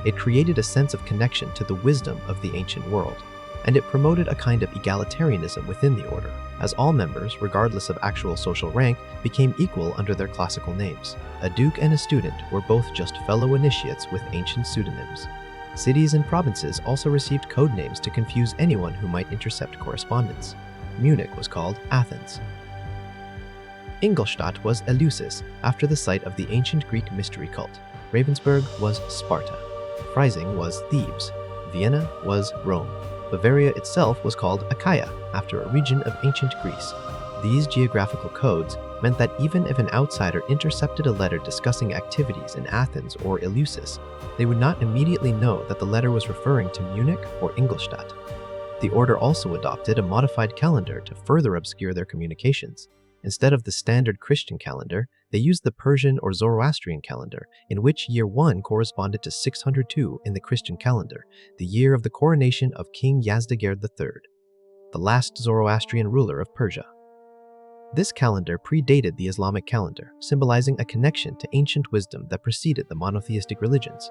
It created a sense of connection to the wisdom of the ancient world, and it promoted a kind of egalitarianism within the order, as all members, regardless of actual social rank, became equal under their classical names. A duke and a student were both just fellow initiates with ancient pseudonyms. Cities and provinces also received code names to confuse anyone who might intercept correspondence. Munich was called Athens. Ingolstadt was Eleusis, after the site of the ancient Greek mystery cult. Ravensburg was Sparta. Freising was Thebes. Vienna was Rome. Bavaria itself was called Achaia, after a region of ancient Greece. These geographical codes meant that even if an outsider intercepted a letter discussing activities in Athens or Eleusis, they would not immediately know that the letter was referring to Munich or Ingolstadt. The order also adopted a modified calendar to further obscure their communications. Instead of the standard Christian calendar, they used the Persian or Zoroastrian calendar, in which year 1 corresponded to 602 in the Christian calendar, the year of the coronation of King Yazdegerd III, the last Zoroastrian ruler of Persia. This calendar predated the Islamic calendar, symbolizing a connection to ancient wisdom that preceded the monotheistic religions.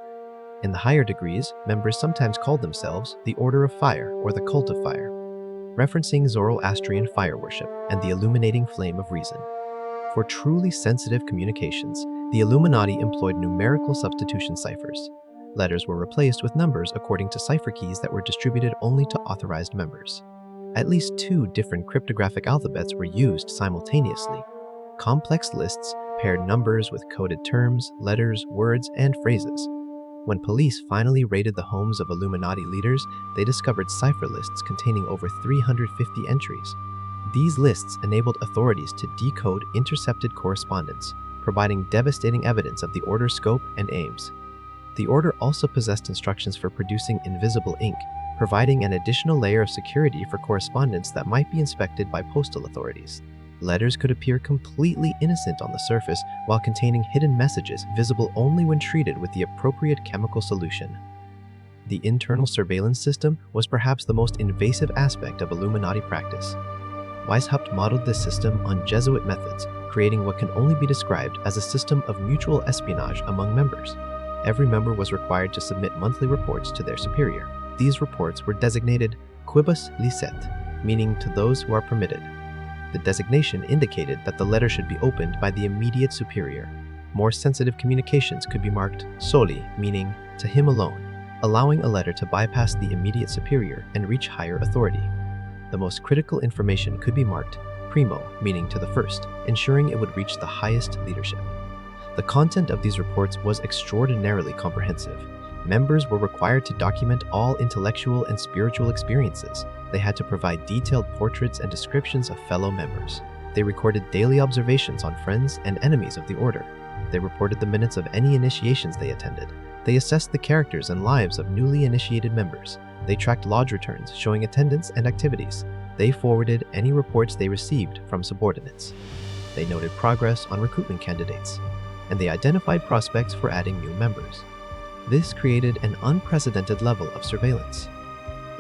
In the higher degrees, members sometimes called themselves the Order of Fire or the Cult of Fire, referencing Zoroastrian fire worship and the illuminating flame of reason. For truly sensitive communications, the Illuminati employed numerical substitution ciphers. Letters were replaced with numbers according to cipher keys that were distributed only to authorized members. At least 2 different cryptographic alphabets were used simultaneously. Complex lists paired numbers with coded terms, letters, words, and phrases. When police finally raided the homes of Illuminati leaders, they discovered cipher lists containing over 350 entries. These lists enabled authorities to decode intercepted correspondence, providing devastating evidence of the order's scope and aims. The order also possessed instructions for producing invisible ink, providing an additional layer of security for correspondence that might be inspected by postal authorities. Letters could appear completely innocent on the surface while containing hidden messages visible only when treated with the appropriate chemical solution. The internal surveillance system was perhaps the most invasive aspect of Illuminati practice. Weishaupt modeled this system on Jesuit methods, creating what can only be described as a system of mutual espionage among members. Every member was required to submit monthly reports to their superior. These reports were designated quibus licet, meaning to those who are permitted. The designation indicated that the letter should be opened by the immediate superior. More sensitive communications could be marked soli, meaning to him alone, allowing a letter to bypass the immediate superior and reach higher authority. The most critical information could be marked primo, meaning to the first, ensuring it would reach the highest leadership. The content of these reports was extraordinarily comprehensive. Members were required to document all intellectual and spiritual experiences. They had to provide detailed portraits and descriptions of fellow members. They recorded daily observations on friends and enemies of the order. They reported the minutes of any initiations they attended. They assessed the characters and lives of newly initiated members. They tracked lodge returns showing attendance and activities. They forwarded any reports they received from subordinates. They noted progress on recruitment candidates, and they identified prospects for adding new members. This created an unprecedented level of surveillance.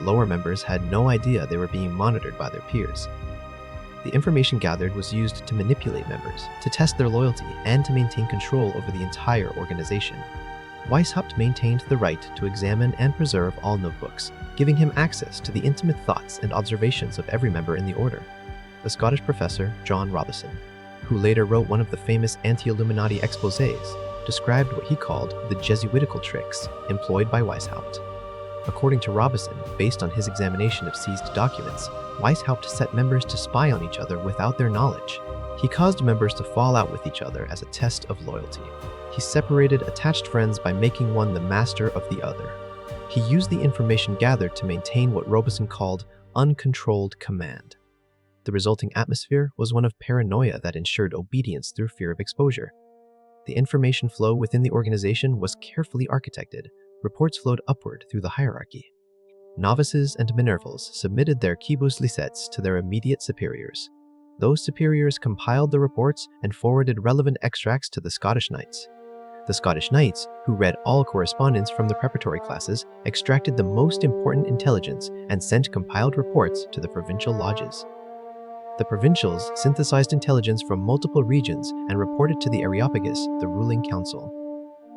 Lower members had no idea they were being monitored by their peers. The information gathered was used to manipulate members, to test their loyalty, and to maintain control over the entire organization. Weishaupt maintained the right to examine and preserve all notebooks, giving him access to the intimate thoughts and observations of every member in the order. The Scottish professor, John Robison, who later wrote one of the famous anti-Illuminati exposés, described what he called the Jesuitical tricks employed by Weishaupt. According to Robison, based on his examination of seized documents, Weishaupt set members to spy on each other without their knowledge. He caused members to fall out with each other as a test of loyalty. He separated attached friends by making one the master of the other. He used the information gathered to maintain what Robison called uncontrolled command. The resulting atmosphere was one of paranoia that ensured obedience through fear of exposure. The information flow within the organization was carefully architected. Reports flowed upward through the hierarchy. Novices and minervals submitted their quibus licets to their immediate superiors. Those superiors compiled the reports and forwarded relevant extracts to the Scottish Knights. The Scottish Knights, who read all correspondence from the preparatory classes, extracted the most important intelligence and sent compiled reports to the provincial lodges. The provincials synthesized intelligence from multiple regions and reported to the Areopagus, the ruling council.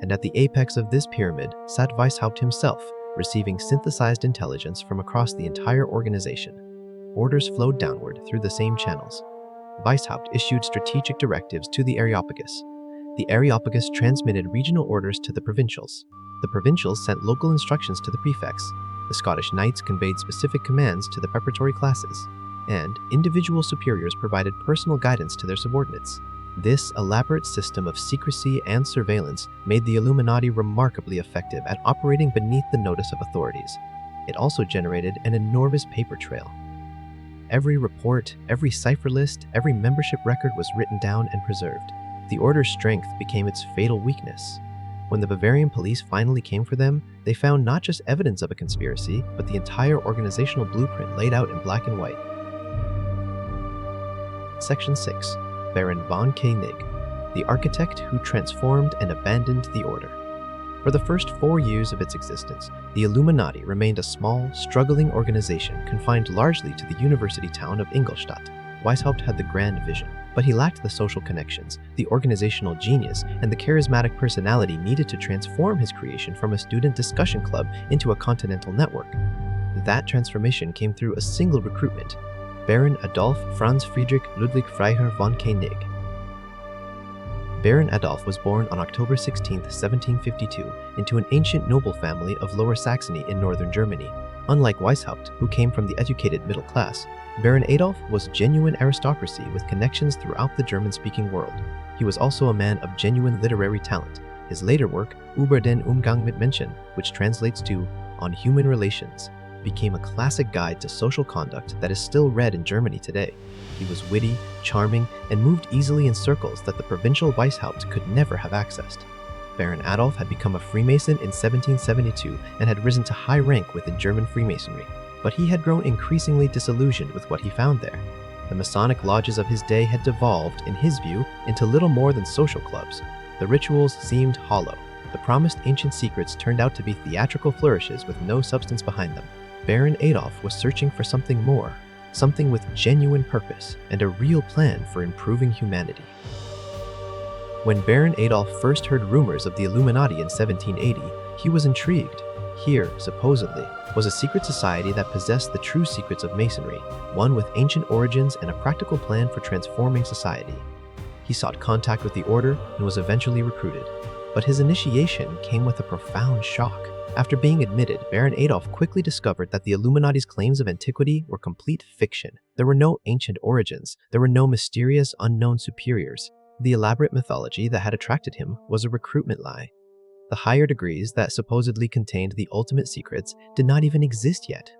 And at the apex of this pyramid sat Weishaupt himself, receiving synthesized intelligence from across the entire organization. Orders flowed downward through the same channels. Weishaupt issued strategic directives to the Areopagus. The Areopagus transmitted regional orders to the provincials. The provincials sent local instructions to the prefects. The Scottish Knights conveyed specific commands to the preparatory classes, and individual superiors provided personal guidance to their subordinates. This elaborate system of secrecy and surveillance made the Illuminati remarkably effective at operating beneath the notice of authorities. It also generated an enormous paper trail. Every report, every cipher list, every membership record was written down and preserved. The order's strength became its fatal weakness. When the Bavarian police finally came for them, they found not just evidence of a conspiracy, but the entire organizational blueprint laid out in black and white. Section 6. Baron von Koenig, the architect who transformed and abandoned the order. For the first 4 years of its existence, the Illuminati remained a small, struggling organization confined largely to the university town of Ingolstadt. Weishaupt had the grand vision, but he lacked the social connections, the organizational genius, and the charismatic personality needed to transform his creation from a student discussion club into a continental network. That transformation came through a single recruitment: Baron Adolf Franz Friedrich Ludwig Freiherr von Koenig. Baron Adolf was born on October 16, 1752, into an ancient noble family of Lower Saxony in northern Germany. Unlike Weishaupt, who came from the educated middle class, Baron Adolf was genuine aristocracy with connections throughout the German-speaking world. He was also a man of genuine literary talent. His later work, Über den Umgang mit Menschen, which translates to On Human Relations, became a classic guide to social conduct that is still read in Germany today. He was witty, charming, and moved easily in circles that the provincial Weishaupt could never have accessed. Baron Adolf had become a Freemason in 1772 and had risen to high rank within German Freemasonry, but he had grown increasingly disillusioned with what he found there. The Masonic lodges of his day had devolved, in his view, into little more than social clubs. The rituals seemed hollow. The promised ancient secrets turned out to be theatrical flourishes with no substance behind them. Baron Adolf was searching for something more, something with genuine purpose and a real plan for improving humanity. When Baron Adolf first heard rumors of the Illuminati in 1780, he was intrigued. Here, supposedly, was a secret society that possessed the true secrets of Masonry, one with ancient origins and a practical plan for transforming society. He sought contact with the order and was eventually recruited. But his initiation came with a profound shock. After being admitted, Baron Adolf quickly discovered that the Illuminati's claims of antiquity were complete fiction. There were no ancient origins. There were no mysterious, unknown superiors. The elaborate mythology that had attracted him was a recruitment lie. The higher degrees that supposedly contained the ultimate secrets did not even exist yet.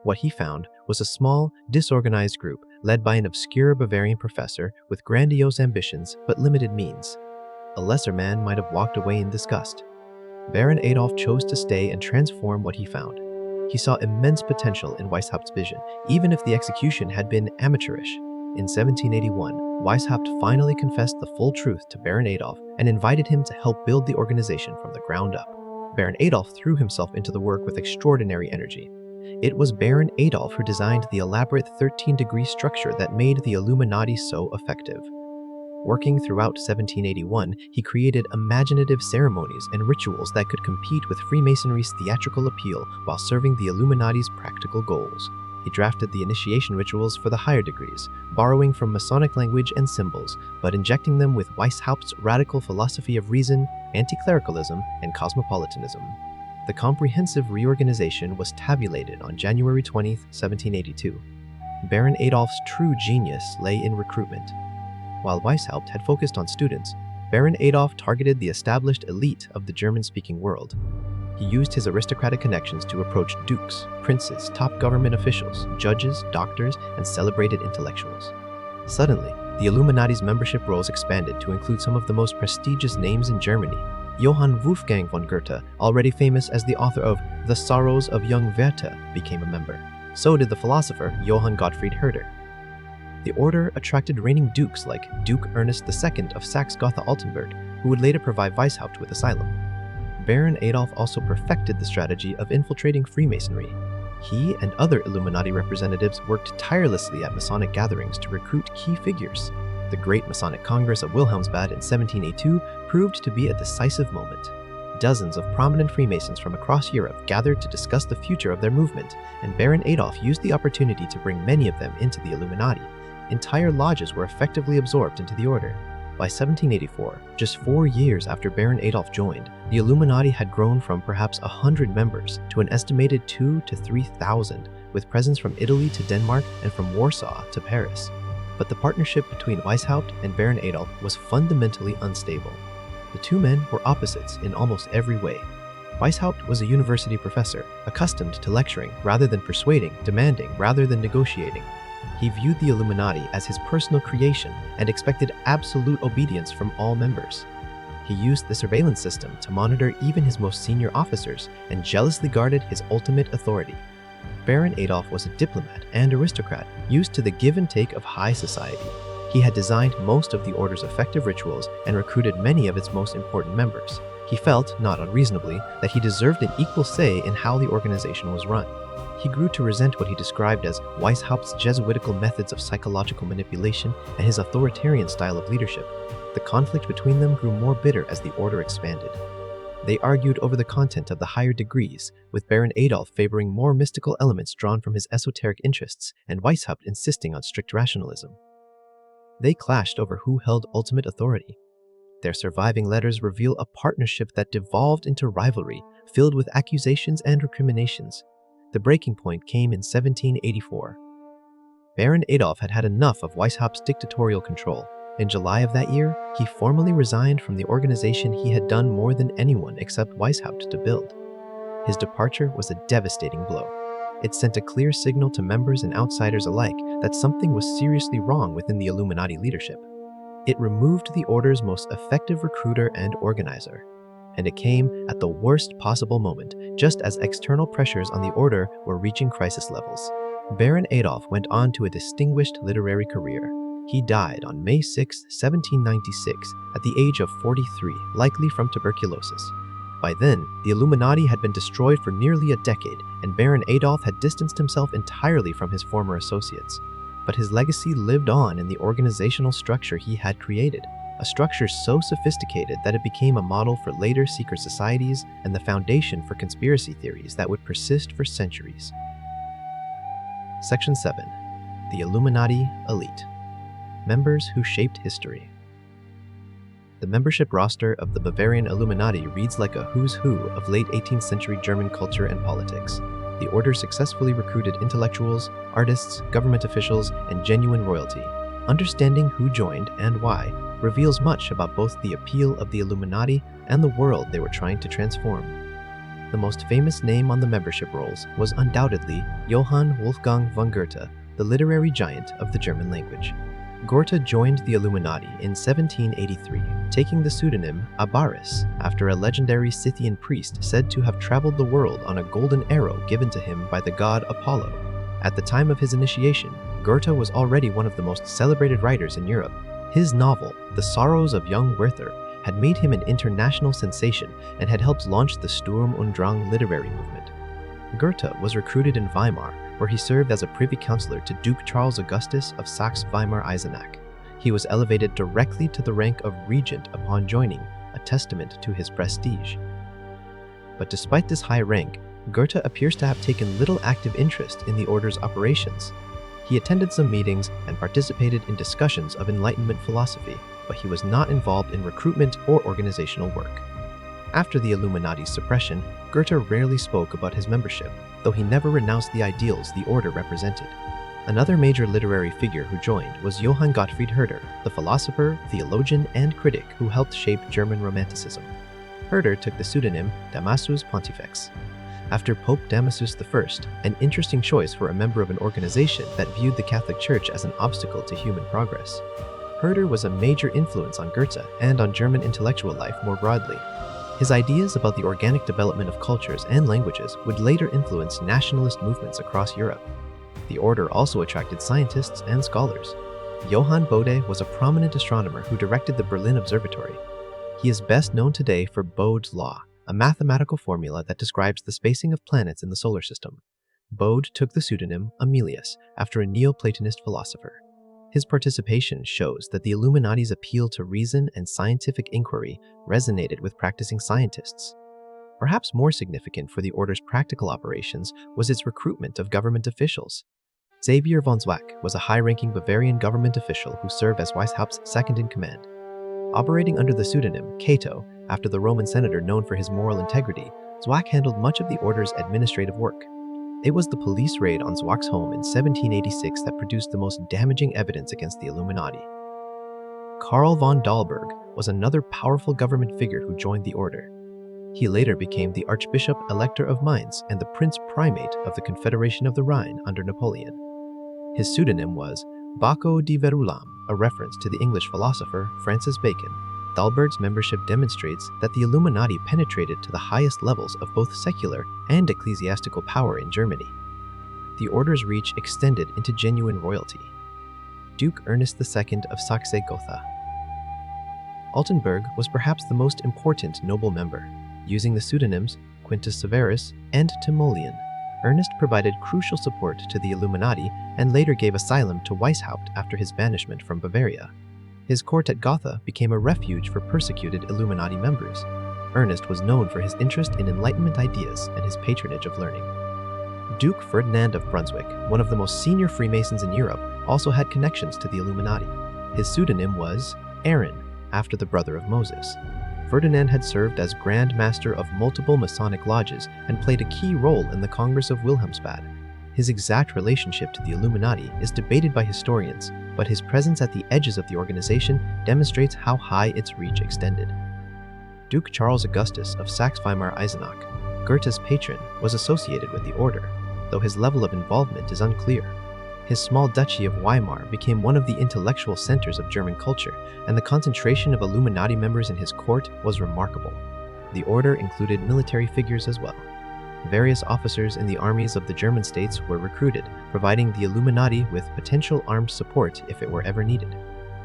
What he found was a small, disorganized group led by an obscure Bavarian professor with grandiose ambitions but limited means. A lesser man might have walked away in disgust. Baron Adolf chose to stay and transform what he found. He saw immense potential in Weishaupt's vision, even if the execution had been amateurish. In 1781, Weishaupt finally confessed the full truth to Baron Adolf and invited him to help build the organization from the ground up. Baron Adolf threw himself into the work with extraordinary energy. It was Baron Adolf who designed the elaborate 13-degree structure that made the Illuminati so effective. Working throughout 1781, he created imaginative ceremonies and rituals that could compete with Freemasonry's theatrical appeal while serving the Illuminati's practical goals. He drafted the initiation rituals for the higher degrees, borrowing from Masonic language and symbols, but injecting them with Weishaupt's radical philosophy of reason, anti-clericalism, and cosmopolitanism. The comprehensive reorganization was tabulated on January 20, 1782. Baron Adolf's true genius lay in recruitment. While Weishaupt had focused on students, Baron Adolf targeted the established elite of the German-speaking world. He used his aristocratic connections to approach dukes, princes, top government officials, judges, doctors, and celebrated intellectuals. Suddenly, the Illuminati's membership rolls expanded to include some of the most prestigious names in Germany. Johann Wolfgang von Goethe, already famous as the author of The Sorrows of Young Werther, became a member. So did the philosopher Johann Gottfried Herder. The order attracted reigning dukes like Duke Ernest II of Saxe-Gotha-Altenburg, who would later provide Weishaupt with asylum. Baron Adolf also perfected the strategy of infiltrating Freemasonry. He and other Illuminati representatives worked tirelessly at Masonic gatherings to recruit key figures. The Great Masonic Congress of Wilhelmsbad in 1782 proved to be a decisive moment. Dozens of prominent Freemasons from across Europe gathered to discuss the future of their movement, and Baron Adolf used the opportunity to bring many of them into the Illuminati. Entire lodges were effectively absorbed into the order. By 1784, just 4 years after Baron Adolf joined, the Illuminati had grown from perhaps 100 members to an estimated 2,000 to 3,000, with presence from Italy to Denmark and from Warsaw to Paris. But the partnership between Weishaupt and Baron Adolf was fundamentally unstable. The two men were opposites in almost every way. Weishaupt was a university professor, accustomed to lecturing rather than persuading, demanding rather than negotiating. He viewed the Illuminati as his personal creation and expected absolute obedience from all members. He used the surveillance system to monitor even his most senior officers and jealously guarded his ultimate authority. Baron Adolf was a diplomat and aristocrat used to the give and take of high society. He had designed most of the order's effective rituals and recruited many of its most important members. He felt, not unreasonably, that he deserved an equal say in how the organization was run. He grew to resent what he described as Weishaupt's Jesuitical methods of psychological manipulation and his authoritarian style of leadership. The conflict between them grew more bitter as the order expanded. They argued over the content of the higher degrees, with Baron Adolf favoring more mystical elements drawn from his esoteric interests and Weishaupt insisting on strict rationalism. They clashed over who held ultimate authority. Their surviving letters reveal a partnership that devolved into rivalry, filled with accusations and recriminations. The breaking point came in 1784. Baron Adolf had had enough of Weishaupt's dictatorial control. In July of that year, he formally resigned from the organization he had done more than anyone except Weishaupt to build. His departure was a devastating blow. It sent a clear signal to members and outsiders alike that something was seriously wrong within the Illuminati leadership. It removed the order's most effective recruiter and organizer. And it came at the worst possible moment, just as external pressures on the order were reaching crisis levels. Baron Adolf went on to a distinguished literary career. He died on May 6, 1796, at the age of 43, likely from tuberculosis. By then, the Illuminati had been destroyed for nearly a decade, and Baron Adolf had distanced himself entirely from his former associates. But his legacy lived on in the organizational structure he had created, a structure so sophisticated that it became a model for later secret societies and the foundation for conspiracy theories that would persist for centuries. Section 7. The Illuminati Elite. Members who shaped history. The membership roster of the Bavarian Illuminati reads like a who's who of late 18th century German culture and politics. The order successfully recruited intellectuals, artists, government officials, and genuine royalty. Understanding who joined and why reveals much about both the appeal of the Illuminati and the world they were trying to transform. The most famous name on the membership rolls was undoubtedly Johann Wolfgang von Goethe, the literary giant of the German language. Goethe joined the Illuminati in 1783, taking the pseudonym Abaris after a legendary Scythian priest said to have traveled the world on a golden arrow given to him by the god Apollo. At the time of his initiation, Goethe was already one of the most celebrated writers in Europe. His novel, The Sorrows of Young Werther, had made him an international sensation and had helped launch the Sturm und Drang literary movement. Goethe was recruited in Weimar, where he served as a privy councillor to Duke Charles Augustus of Saxe-Weimar-Eisenach. He was elevated directly to the rank of regent upon joining, a testament to his prestige. But despite this high rank, Goethe appears to have taken little active interest in the order's operations. He attended some meetings and participated in discussions of Enlightenment philosophy, but he was not involved in recruitment or organizational work. After the Illuminati's suppression, Goethe rarely spoke about his membership, though he never renounced the ideals the order represented. Another major literary figure who joined was Johann Gottfried Herder, the philosopher, theologian, and critic who helped shape German Romanticism. Herder took the pseudonym Damasus Pontifex, after Pope Damasus I, an interesting choice for a member of an organization that viewed the Catholic Church as an obstacle to human progress. Herder was a major influence on Goethe and on German intellectual life more broadly. His ideas about the organic development of cultures and languages would later influence nationalist movements across Europe. The order also attracted scientists and scholars. Johann Bode was a prominent astronomer who directed the Berlin Observatory. He is best known today for Bode's law, a mathematical formula that describes the spacing of planets in the solar system. Bode took the pseudonym Amelius after a Neoplatonist philosopher. His participation shows that the Illuminati's appeal to reason and scientific inquiry resonated with practicing scientists. Perhaps more significant for the order's practical operations was its recruitment of government officials. Xavier von Zwack was a high-ranking Bavarian government official who served as Weishaupt's second-in-command. Operating under the pseudonym Cato, after the Roman senator known for his moral integrity, Zwack handled much of the order's administrative work. It was the police raid on Zwack's home in 1786 that produced the most damaging evidence against the Illuminati. Karl von Dahlberg was another powerful government figure who joined the order. He later became the Archbishop Elector of Mainz and the Prince Primate of the Confederation of the Rhine under Napoleon. His pseudonym was Bacco di Verulam, a reference to the English philosopher Francis Bacon. Dahlberg's membership demonstrates that the Illuminati penetrated to the highest levels of both secular and ecclesiastical power in Germany. The order's reach extended into genuine royalty. Duke Ernest II of Saxe-Gotha. Altenburg was perhaps the most important noble member, using the pseudonyms Quintus Severus and Timoleon. Ernest provided crucial support to the Illuminati and later gave asylum to Weishaupt after his banishment from Bavaria. His court at Gotha became a refuge for persecuted Illuminati members. Ernest was known for his interest in Enlightenment ideas and his patronage of learning. Duke Ferdinand of Brunswick, one of the most senior Freemasons in Europe, also had connections to the Illuminati. His pseudonym was Aaron, after the brother of Moses. Ferdinand had served as Grand Master of multiple Masonic lodges and played a key role in the Congress of Wilhelmsbad. His exact relationship to the Illuminati is debated by historians, but his presence at the edges of the organization demonstrates how high its reach extended. Duke Charles Augustus of Saxe-Weimar-Eisenach, Goethe's patron, was associated with the order, though his level of involvement is unclear. His small duchy of Weimar became one of the intellectual centers of German culture, and the concentration of Illuminati members in his court was remarkable. The order included military figures as well. Various officers in the armies of the German states were recruited, providing the Illuminati with potential armed support if it were ever needed.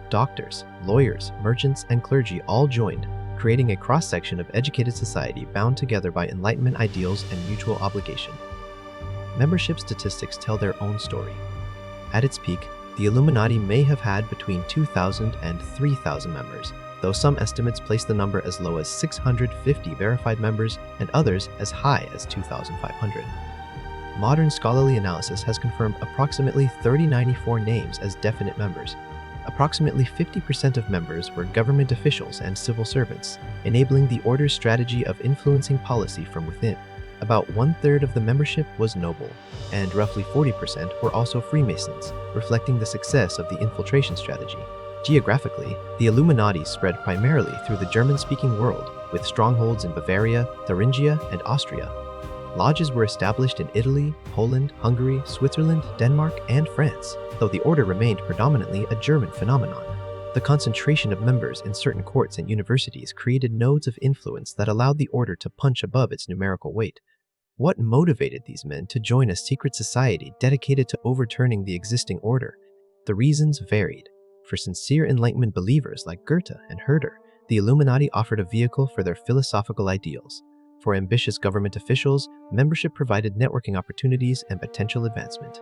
Doctors, lawyers, merchants, and clergy all joined, creating a cross-section of educated society bound together by Enlightenment ideals and mutual obligation. Membership statistics tell their own story. At its peak, the Illuminati may have had between 2,000 and 3,000 members, though some estimates place the number as low as 650 verified members and others as high as 2,500. Modern scholarly analysis has confirmed approximately 394 names as definite members. Approximately 50% of members were government officials and civil servants, enabling the order's strategy of influencing policy from within. About 1/3 of the membership was noble, and roughly 40% were also Freemasons, reflecting the success of the infiltration strategy. Geographically, the Illuminati spread primarily through the German-speaking world, with strongholds in Bavaria, Thuringia, and Austria. Lodges were established in Italy, Poland, Hungary, Switzerland, Denmark, and France, though the order remained predominantly a German phenomenon. The concentration of members in certain courts and universities created nodes of influence that allowed the order to punch above its numerical weight. What motivated these men to join a secret society dedicated to overturning the existing order? The reasons varied. For sincere Enlightenment believers like Goethe and Herder, the Illuminati offered a vehicle for their philosophical ideals. For ambitious government officials, membership provided networking opportunities and potential advancement.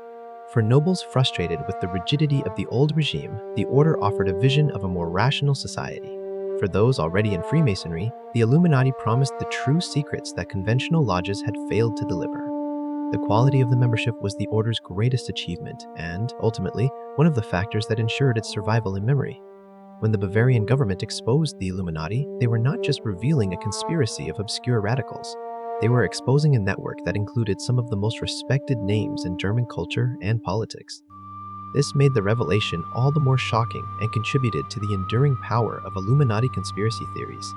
For nobles frustrated with the rigidity of the old regime, the order offered a vision of a more rational society. For those already in Freemasonry, the Illuminati promised the true secrets that conventional lodges had failed to deliver. The quality of the membership was the order's greatest achievement and, ultimately, one of the factors that ensured its survival in memory. When the Bavarian government exposed the Illuminati, they were not just revealing a conspiracy of obscure radicals. They were exposing a network that included some of the most respected names in German culture and politics. This made the revelation all the more shocking and contributed to the enduring power of Illuminati conspiracy theories.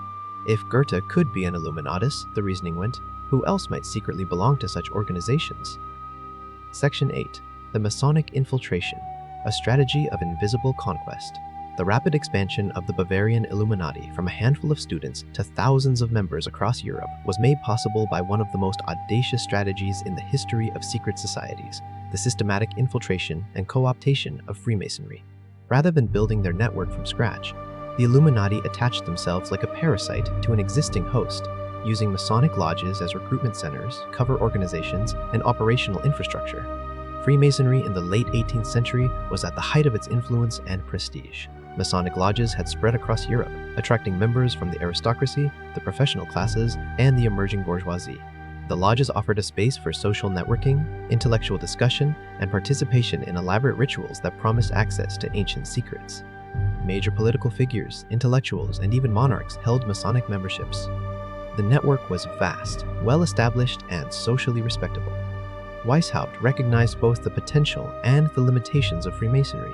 If Goethe could be an Illuminatus, the reasoning went, who else might secretly belong to such organizations? Section 8. The Masonic Infiltration, a Strategy of Invisible Conquest. The rapid expansion of the Bavarian Illuminati from a handful of students to thousands of members across Europe was made possible by one of the most audacious strategies in the history of secret societies, the systematic infiltration and co-optation of Freemasonry. Rather than building their network from scratch, the Illuminati attached themselves like a parasite to an existing host, using Masonic lodges as recruitment centers, cover organizations, and operational infrastructure. Freemasonry in the late 18th century was at the height of its influence and prestige. Masonic lodges had spread across Europe, attracting members from the aristocracy, the professional classes, and the emerging bourgeoisie. The lodges offered a space for social networking, intellectual discussion, and participation in elaborate rituals that promised access to ancient secrets. Major political figures, intellectuals, and even monarchs held Masonic memberships. The network was vast, well-established, and socially respectable. Weishaupt recognized both the potential and the limitations of Freemasonry.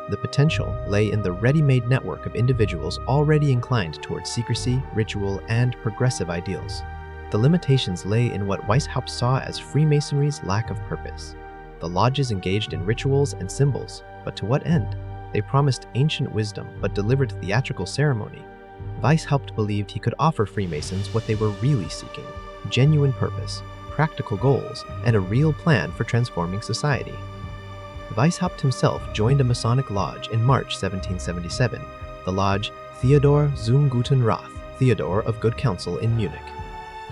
The potential lay in the ready-made network of individuals already inclined towards secrecy, ritual, and progressive ideals. The limitations lay in what Weishaupt saw as Freemasonry's lack of purpose. The lodges engaged in rituals and symbols, but to what end? They promised ancient wisdom but delivered theatrical ceremony. Weishaupt believed he could offer Freemasons what they were really seeking: genuine purpose, practical goals, and a real plan for transforming society. Weishaupt himself joined a Masonic lodge in March 1777, the lodge Theodor zum Guten Rat, Theodore of Good Counsel in Munich.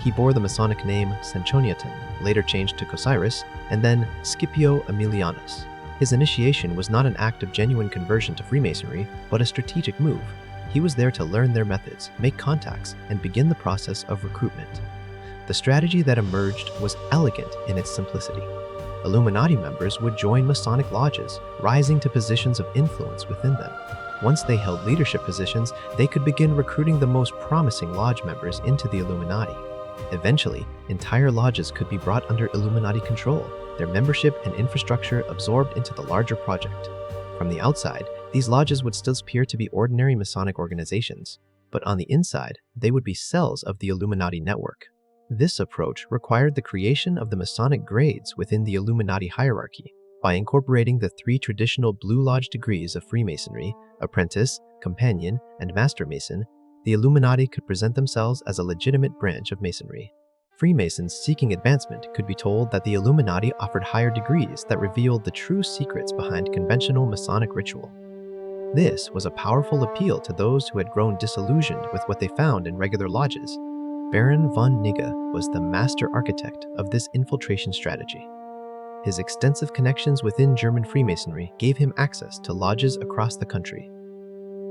He bore the Masonic name Sanchoniaton, later changed to Cosiris, and then Scipio Aemilianus. His initiation was not an act of genuine conversion to Freemasonry, but a strategic move. He was there to learn their methods, make contacts, and begin the process of recruitment. The strategy that emerged was elegant in its simplicity. Illuminati members would join Masonic lodges, rising to positions of influence within them. Once they held leadership positions, they could begin recruiting the most promising lodge members into the Illuminati. Eventually, entire lodges could be brought under Illuminati control, their membership and infrastructure absorbed into the larger project. From the outside, these lodges would still appear to be ordinary Masonic organizations, but on the inside, they would be cells of the Illuminati network. This approach required the creation of the Masonic grades within the Illuminati hierarchy. By incorporating the three traditional Blue Lodge degrees of Freemasonry, Apprentice, Companion, and Master Mason, the Illuminati could present themselves as a legitimate branch of Masonry. Freemasons seeking advancement could be told that the Illuminati offered higher degrees that revealed the true secrets behind conventional Masonic ritual. This was a powerful appeal to those who had grown disillusioned with what they found in regular lodges. Baron von Nigge was the master architect of this infiltration strategy. His extensive connections within German Freemasonry gave him access to lodges across the country.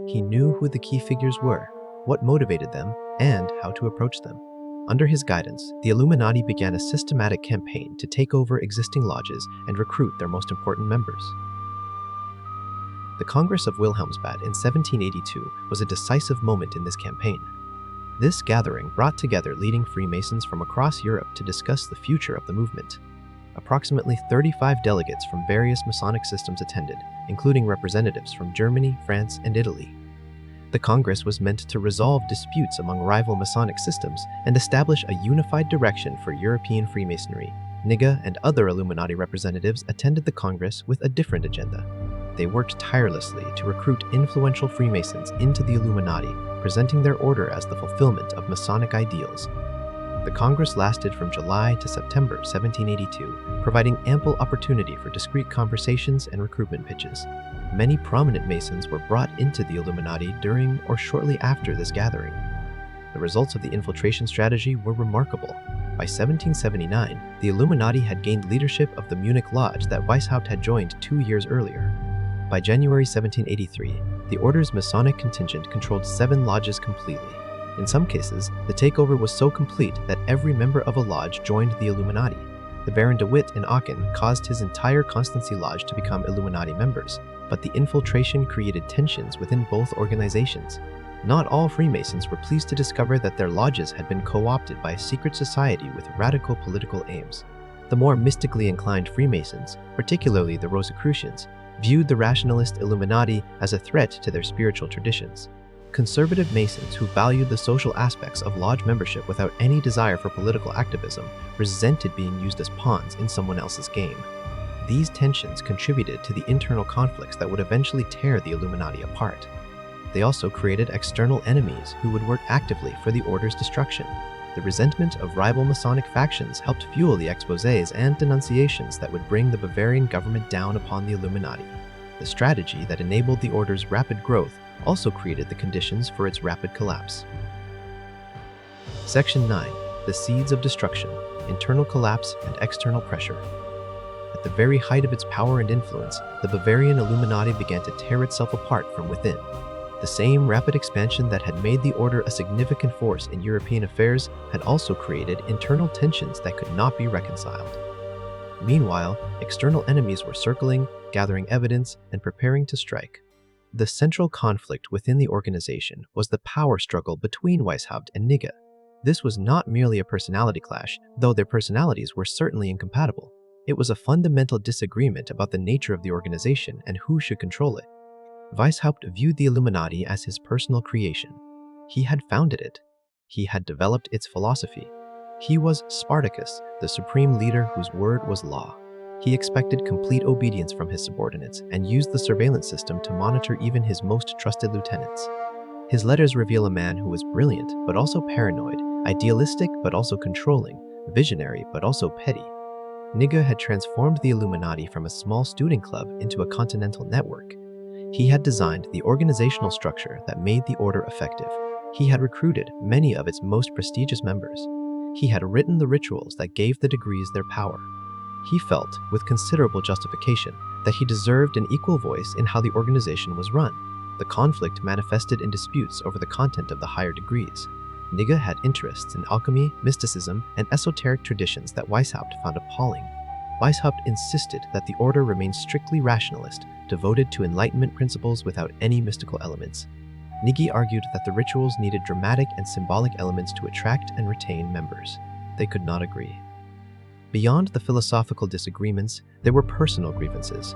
He knew who the key figures were, what motivated them, and how to approach them. Under his guidance, the Illuminati began a systematic campaign to take over existing lodges and recruit their most important members. The Congress of Wilhelmsbad in 1782 was a decisive moment in this campaign. This gathering brought together leading Freemasons from across Europe to discuss the future of the movement. Approximately 35 delegates from various Masonic systems attended, including representatives from Germany, France, and Italy. The Congress was meant to resolve disputes among rival Masonic systems and establish a unified direction for European Freemasonry. Nigge and other Illuminati representatives attended the Congress with a different agenda. They worked tirelessly to recruit influential Freemasons into the Illuminati, presenting their order as the fulfillment of Masonic ideals. The Congress lasted from July to September 1782, providing ample opportunity for discreet conversations and recruitment pitches. Many prominent Masons were brought into the Illuminati during or shortly after this gathering. The results of the infiltration strategy were remarkable. By 1779, the Illuminati had gained leadership of the Munich Lodge that Weishaupt had joined 2 years earlier. By January 1783, the Order's Masonic contingent controlled 7 lodges completely. In some cases, the takeover was so complete that every member of a lodge joined the Illuminati. The Baron de Witt in Aachen caused his entire Constancy Lodge to become Illuminati members, but the infiltration created tensions within both organizations. Not all Freemasons were pleased to discover that their lodges had been co-opted by a secret society with radical political aims. The more mystically inclined Freemasons, particularly the Rosicrucians, viewed the rationalist Illuminati as a threat to their spiritual traditions. Conservative Masons who valued the social aspects of lodge membership without any desire for political activism resented being used as pawns in someone else's game. These tensions contributed to the internal conflicts that would eventually tear the Illuminati apart. They also created external enemies who would work actively for the Order's destruction. The resentment of rival Masonic factions helped fuel the exposés and denunciations that would bring the Bavarian government down upon the Illuminati. The strategy that enabled the Order's rapid growth also created the conditions for its rapid collapse. Section 9. The Seeds of Destruction, Internal Collapse and External Pressure. At the very height of its power and influence, the Bavarian Illuminati began to tear itself apart from within. The same rapid expansion that had made the Order a significant force in European affairs had also created internal tensions that could not be reconciled. Meanwhile, external enemies were circling, gathering evidence, and preparing to strike. The central conflict within the organization was the power struggle between Weishaupt and Nigge. This was not merely a personality clash, though their personalities were certainly incompatible. It was a fundamental disagreement about the nature of the organization and who should control it. Weishaupt viewed the Illuminati as his personal creation. He had founded it. He had developed its philosophy. He was Spartacus, the supreme leader whose word was law. He expected complete obedience from his subordinates and used the surveillance system to monitor even his most trusted lieutenants. His letters reveal a man who was brilliant but also paranoid, idealistic but also controlling, visionary but also petty. Nigge had transformed the Illuminati from a small student club into a continental network. He had designed the organizational structure that made the Order effective. He had recruited many of its most prestigious members. He had written the rituals that gave the degrees their power. He felt, with considerable justification, that he deserved an equal voice in how the organization was run. The conflict manifested in disputes over the content of the higher degrees. Nigga had interests in alchemy, mysticism, and esoteric traditions that Weishaupt found appalling. Weishaupt insisted that the order remain strictly rationalist, devoted to Enlightenment principles without any mystical elements. Niggi argued that the rituals needed dramatic and symbolic elements to attract and retain members. They could not agree. Beyond the philosophical disagreements, there were personal grievances.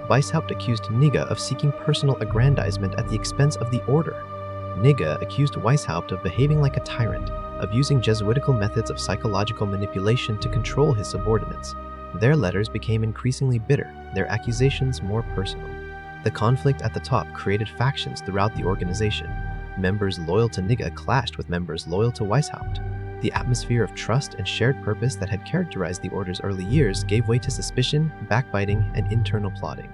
Weishaupt accused Nigga of seeking personal aggrandizement at the expense of the order. Nigga accused Weishaupt of behaving like a tyrant, of using Jesuitical methods of psychological manipulation to control his subordinates. Their letters became increasingly bitter, their accusations more personal. The conflict at the top created factions throughout the organization. Members loyal to Nigga clashed with members loyal to Weishaupt. The atmosphere of trust and shared purpose that had characterized the order's early years gave way to suspicion, backbiting, and internal plotting.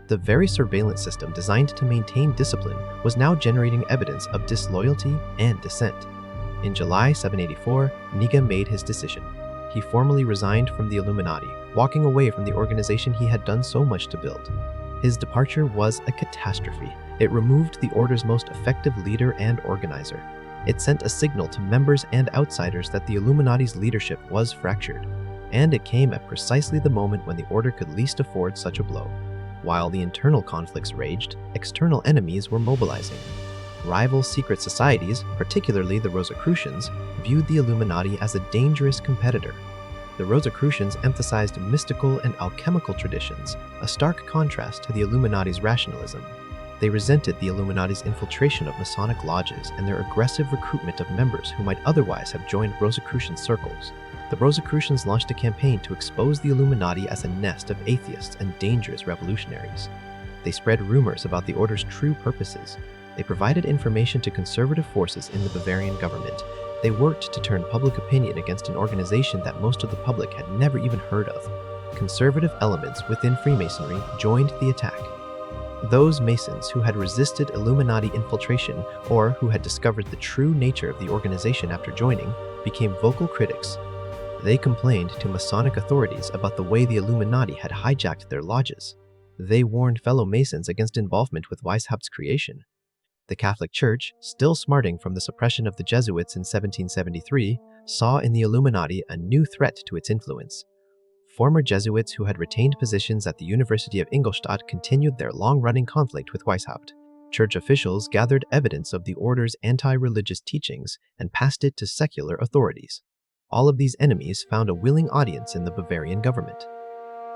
The very surveillance system designed to maintain discipline was now generating evidence of disloyalty and dissent. In July 784, Nigga made his decision. He formally resigned from the Illuminati, walking away from the organization he had done so much to build. His departure was a catastrophe. It removed the order's most effective leader and organizer. It sent a signal to members and outsiders that the Illuminati's leadership was fractured, and it came at precisely the moment when the order could least afford such a blow. While the internal conflicts raged, external enemies were mobilizing. Rival secret societies, particularly the Rosicrucians, viewed the Illuminati as a dangerous competitor. The Rosicrucians emphasized mystical and alchemical traditions, a stark contrast to the Illuminati's rationalism. They resented the Illuminati's infiltration of Masonic lodges and their aggressive recruitment of members who might otherwise have joined Rosicrucian circles. The Rosicrucians launched a campaign to expose the Illuminati as a nest of atheists and dangerous revolutionaries. They spread rumors about the order's true purposes. They provided information to conservative forces in the Bavarian government. They worked to turn public opinion against an organization that most of the public had never even heard of. Conservative elements within Freemasonry joined the attack. Those Masons who had resisted Illuminati infiltration or who had discovered the true nature of the organization after joining became vocal critics. They complained to Masonic authorities about the way the Illuminati had hijacked their lodges. They warned fellow Masons against involvement with Weishaupt's creation. The Catholic Church, still smarting from the suppression of the Jesuits in 1773, saw in the Illuminati a new threat to its influence. Former Jesuits who had retained positions at the University of Ingolstadt continued their long-running conflict with Weishaupt. Church officials gathered evidence of the order's anti-religious teachings and passed it to secular authorities. All of these enemies found a willing audience in the Bavarian government.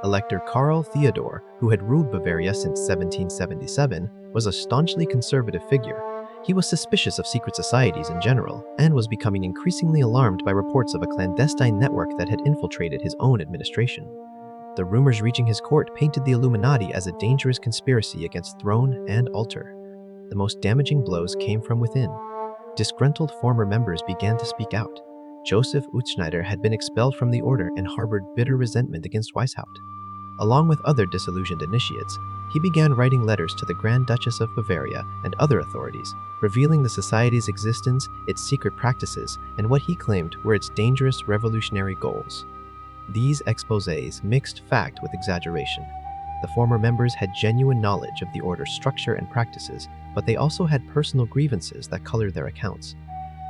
Elector Karl Theodor, who had ruled Bavaria since 1777, was a staunchly conservative figure. He was suspicious of secret societies in general, and was becoming increasingly alarmed by reports of a clandestine network that had infiltrated his own administration. The rumors reaching his court painted the Illuminati as a dangerous conspiracy against throne and altar. The most damaging blows came from within. Disgruntled former members began to speak out. Joseph Utzschneider had been expelled from the order and harbored bitter resentment against Weishaupt. Along with other disillusioned initiates, he began writing letters to the Grand Duchess of Bavaria and other authorities, revealing the society's existence, its secret practices, and what he claimed were its dangerous revolutionary goals. These exposés mixed fact with exaggeration. The former members had genuine knowledge of the order's structure and practices, but they also had personal grievances that colored their accounts.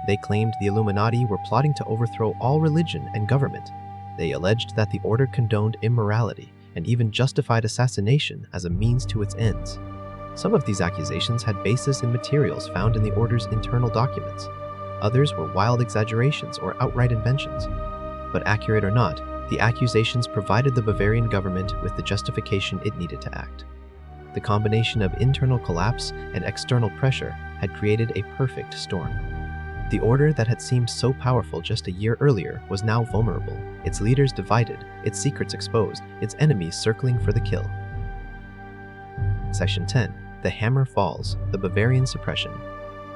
They claimed the Illuminati were plotting to overthrow all religion and government. They alleged that the order condoned immorality and even justified assassination as a means to its ends. Some of these accusations had basis in materials found in the order's internal documents. Others were wild exaggerations or outright inventions. But accurate or not, the accusations provided the Bavarian government with the justification it needed to act. The combination of internal collapse and external pressure had created a perfect storm. The order that had seemed so powerful just a year earlier was now vulnerable, its leaders divided, its secrets exposed, its enemies circling for the kill. Section 10. The Hammer Falls, the Bavarian Suppression.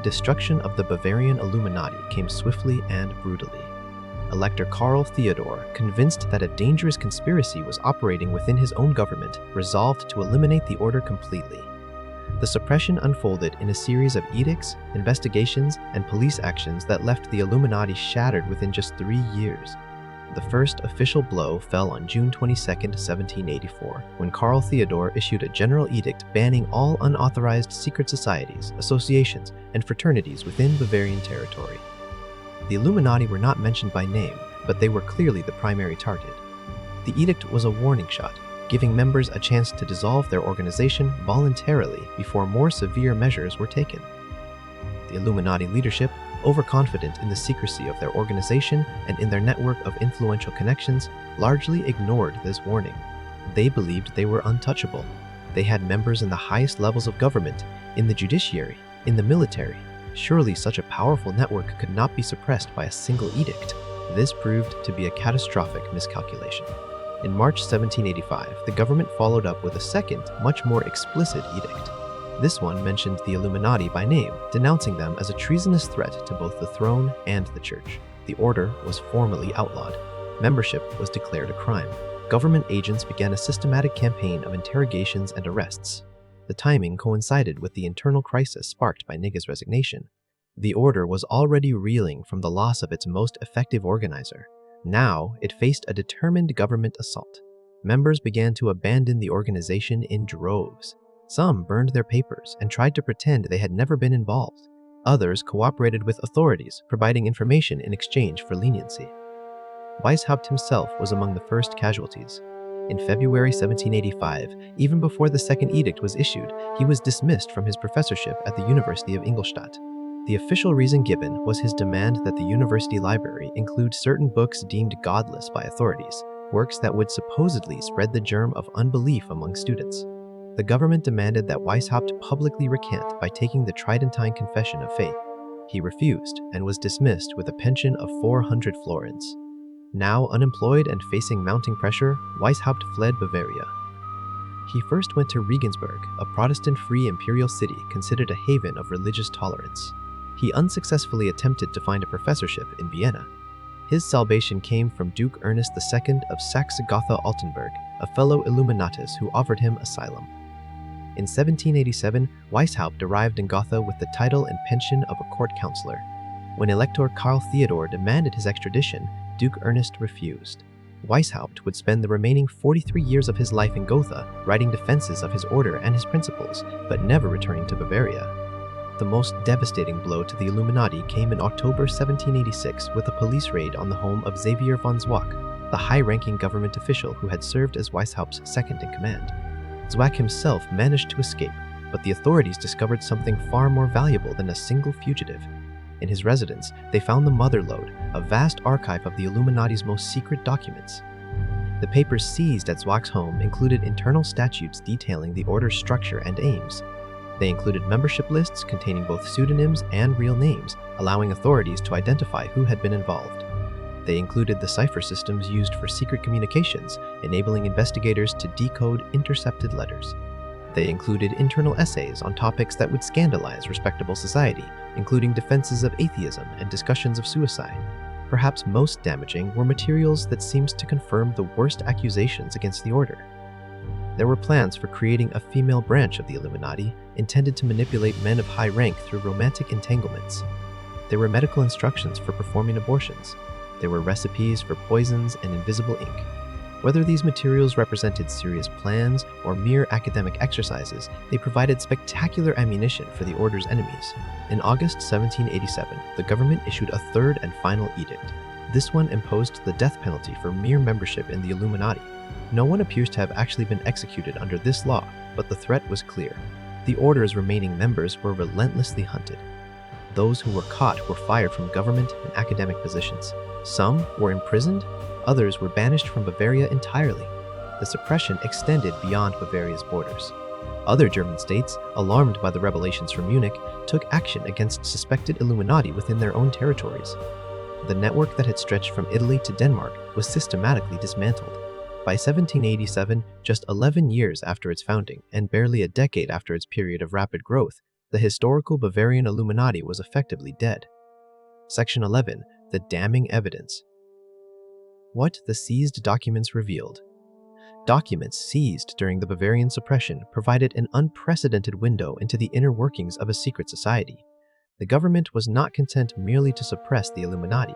Destruction of the Bavarian Illuminati came swiftly and brutally. Elector Karl Theodor, convinced that a dangerous conspiracy was operating within his own government, resolved to eliminate the order completely. The suppression unfolded in a series of edicts, investigations, and police actions that left the Illuminati shattered within just 3 years. The first official blow fell on June 22, 1784, when Karl Theodor issued a general edict banning all unauthorized secret societies, associations, and fraternities within Bavarian territory. The Illuminati were not mentioned by name, but they were clearly the primary target. The edict was a warning shot, giving members a chance to dissolve their organization voluntarily before more severe measures were taken. The Illuminati leadership, overconfident in the secrecy of their organization and in their network of influential connections, largely ignored this warning. They believed they were untouchable. They had members in the highest levels of government, in the judiciary, in the military. Surely such a powerful network could not be suppressed by a single edict. This proved to be a catastrophic miscalculation. In March 1785, the government followed up with a second, much more explicit edict. This one mentioned the Illuminati by name, denouncing them as a treasonous threat to both the throne and the church. The order was formally outlawed. Membership was declared a crime. Government agents began a systematic campaign of interrogations and arrests. The timing coincided with the internal crisis sparked by Niga's resignation. The order was already reeling from the loss of its most effective organizer. Now, it faced a determined government assault. Members began to abandon the organization in droves. Some burned their papers and tried to pretend they had never been involved. Others cooperated with authorities, providing information in exchange for leniency. Weishaupt himself was among the first casualties. In February 1785, even before the second edict was issued, he was dismissed from his professorship at the University of Ingolstadt. The official reason given was his demand that the university library include certain books deemed godless by authorities, works that would supposedly spread the germ of unbelief among students. The government demanded that Weishaupt publicly recant by taking the Tridentine Confession of Faith. He refused and was dismissed with a pension of 400 florins. Now unemployed and facing mounting pressure, Weishaupt fled Bavaria. He first went to Regensburg, a Protestant-free imperial city considered a haven of religious tolerance. He unsuccessfully attempted to find a professorship in Vienna. His salvation came from Duke Ernest II of Saxe-Gotha-Altenburg, a fellow Illuminatus who offered him asylum. In 1787, Weishaupt arrived in Gotha with the title and pension of a court counselor. When Elector Karl Theodor demanded his extradition, Duke Ernest refused. Weishaupt would spend the remaining 43 years of his life in Gotha, writing defenses of his order and his principles, but never returning to Bavaria. The most devastating blow to the Illuminati came in October 1786 with a police raid on the home of Xavier von Zwack, the high-ranking government official who had served as Weishaupt's second-in-command. Zwack himself managed to escape, but the authorities discovered something far more valuable than a single fugitive. In his residence, they found the Motherlode, a vast archive of the Illuminati's most secret documents. The papers seized at Zwack's home included internal statutes detailing the order's structure and aims. They included membership lists containing both pseudonyms and real names, allowing authorities to identify who had been involved. They included the cipher systems used for secret communications, enabling investigators to decode intercepted letters. They included internal essays on topics that would scandalize respectable society, including defenses of atheism and discussions of suicide. Perhaps most damaging were materials that seemed to confirm the worst accusations against the order. There were plans for creating a female branch of the Illuminati, intended to manipulate men of high rank through romantic entanglements. There were medical instructions for performing abortions. There were recipes for poisons and invisible ink. Whether these materials represented serious plans or mere academic exercises, they provided spectacular ammunition for the order's enemies. In August 1787, the government issued a third and final edict. This one imposed the death penalty for mere membership in the Illuminati. No one appears to have actually been executed under this law, but the threat was clear. The order's remaining members were relentlessly hunted. Those who were caught were fired from government and academic positions. Some were imprisoned, others were banished from Bavaria entirely. The suppression extended beyond Bavaria's borders. Other German states, alarmed by the revelations from Munich, took action against suspected Illuminati within their own territories. The network that had stretched from Italy to Denmark was systematically dismantled. By 1787, just 11 years after its founding and barely a decade after its period of rapid growth, the historical Bavarian Illuminati was effectively dead. Section 11. The damning evidence. What the seized documents revealed. Documents seized during the Bavarian suppression provided an unprecedented window into the inner workings of a secret society. The government was not content merely to suppress the Illuminati.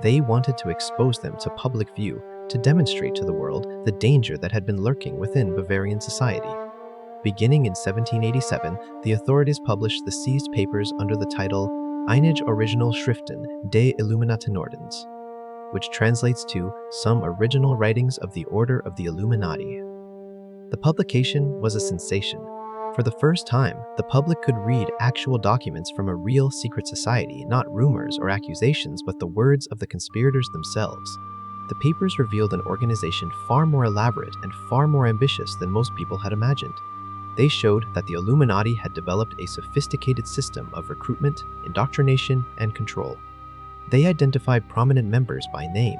They wanted to expose them to public view, to demonstrate to the world the danger that had been lurking within Bavarian society. Beginning in 1787, the authorities published the seized papers under the title Einige Original Schriften des Illuminatenordens, which translates to Some Original Writings of the Order of the Illuminati. The publication was a sensation. For the first time, the public could read actual documents from a real secret society, not rumors or accusations, but the words of the conspirators themselves. The papers revealed an organization far more elaborate and far more ambitious than most people had imagined. They showed that the Illuminati had developed a sophisticated system of recruitment, indoctrination, and control. They identified prominent members by name,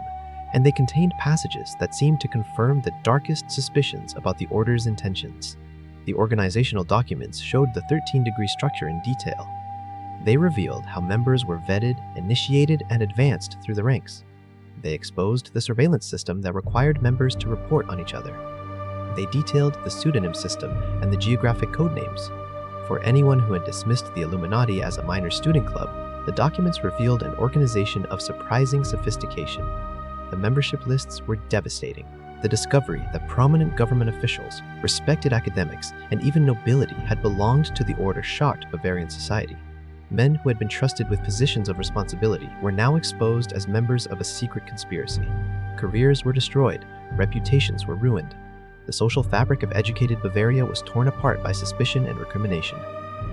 and they contained passages that seemed to confirm the darkest suspicions about the Order's intentions. The organizational documents showed the 13-degree structure in detail. They revealed how members were vetted, initiated, and advanced through the ranks. They exposed the surveillance system that required members to report on each other. They detailed the pseudonym system and the geographic code names. For anyone who had dismissed the Illuminati as a minor student club, the documents revealed an organization of surprising sophistication. The membership lists were devastating. The discovery that prominent government officials, respected academics, and even nobility had belonged to the Order shocked Bavarian society. Men who had been trusted with positions of responsibility were now exposed as members of a secret conspiracy. Careers were destroyed, reputations were ruined. The social fabric of educated Bavaria was torn apart by suspicion and recrimination.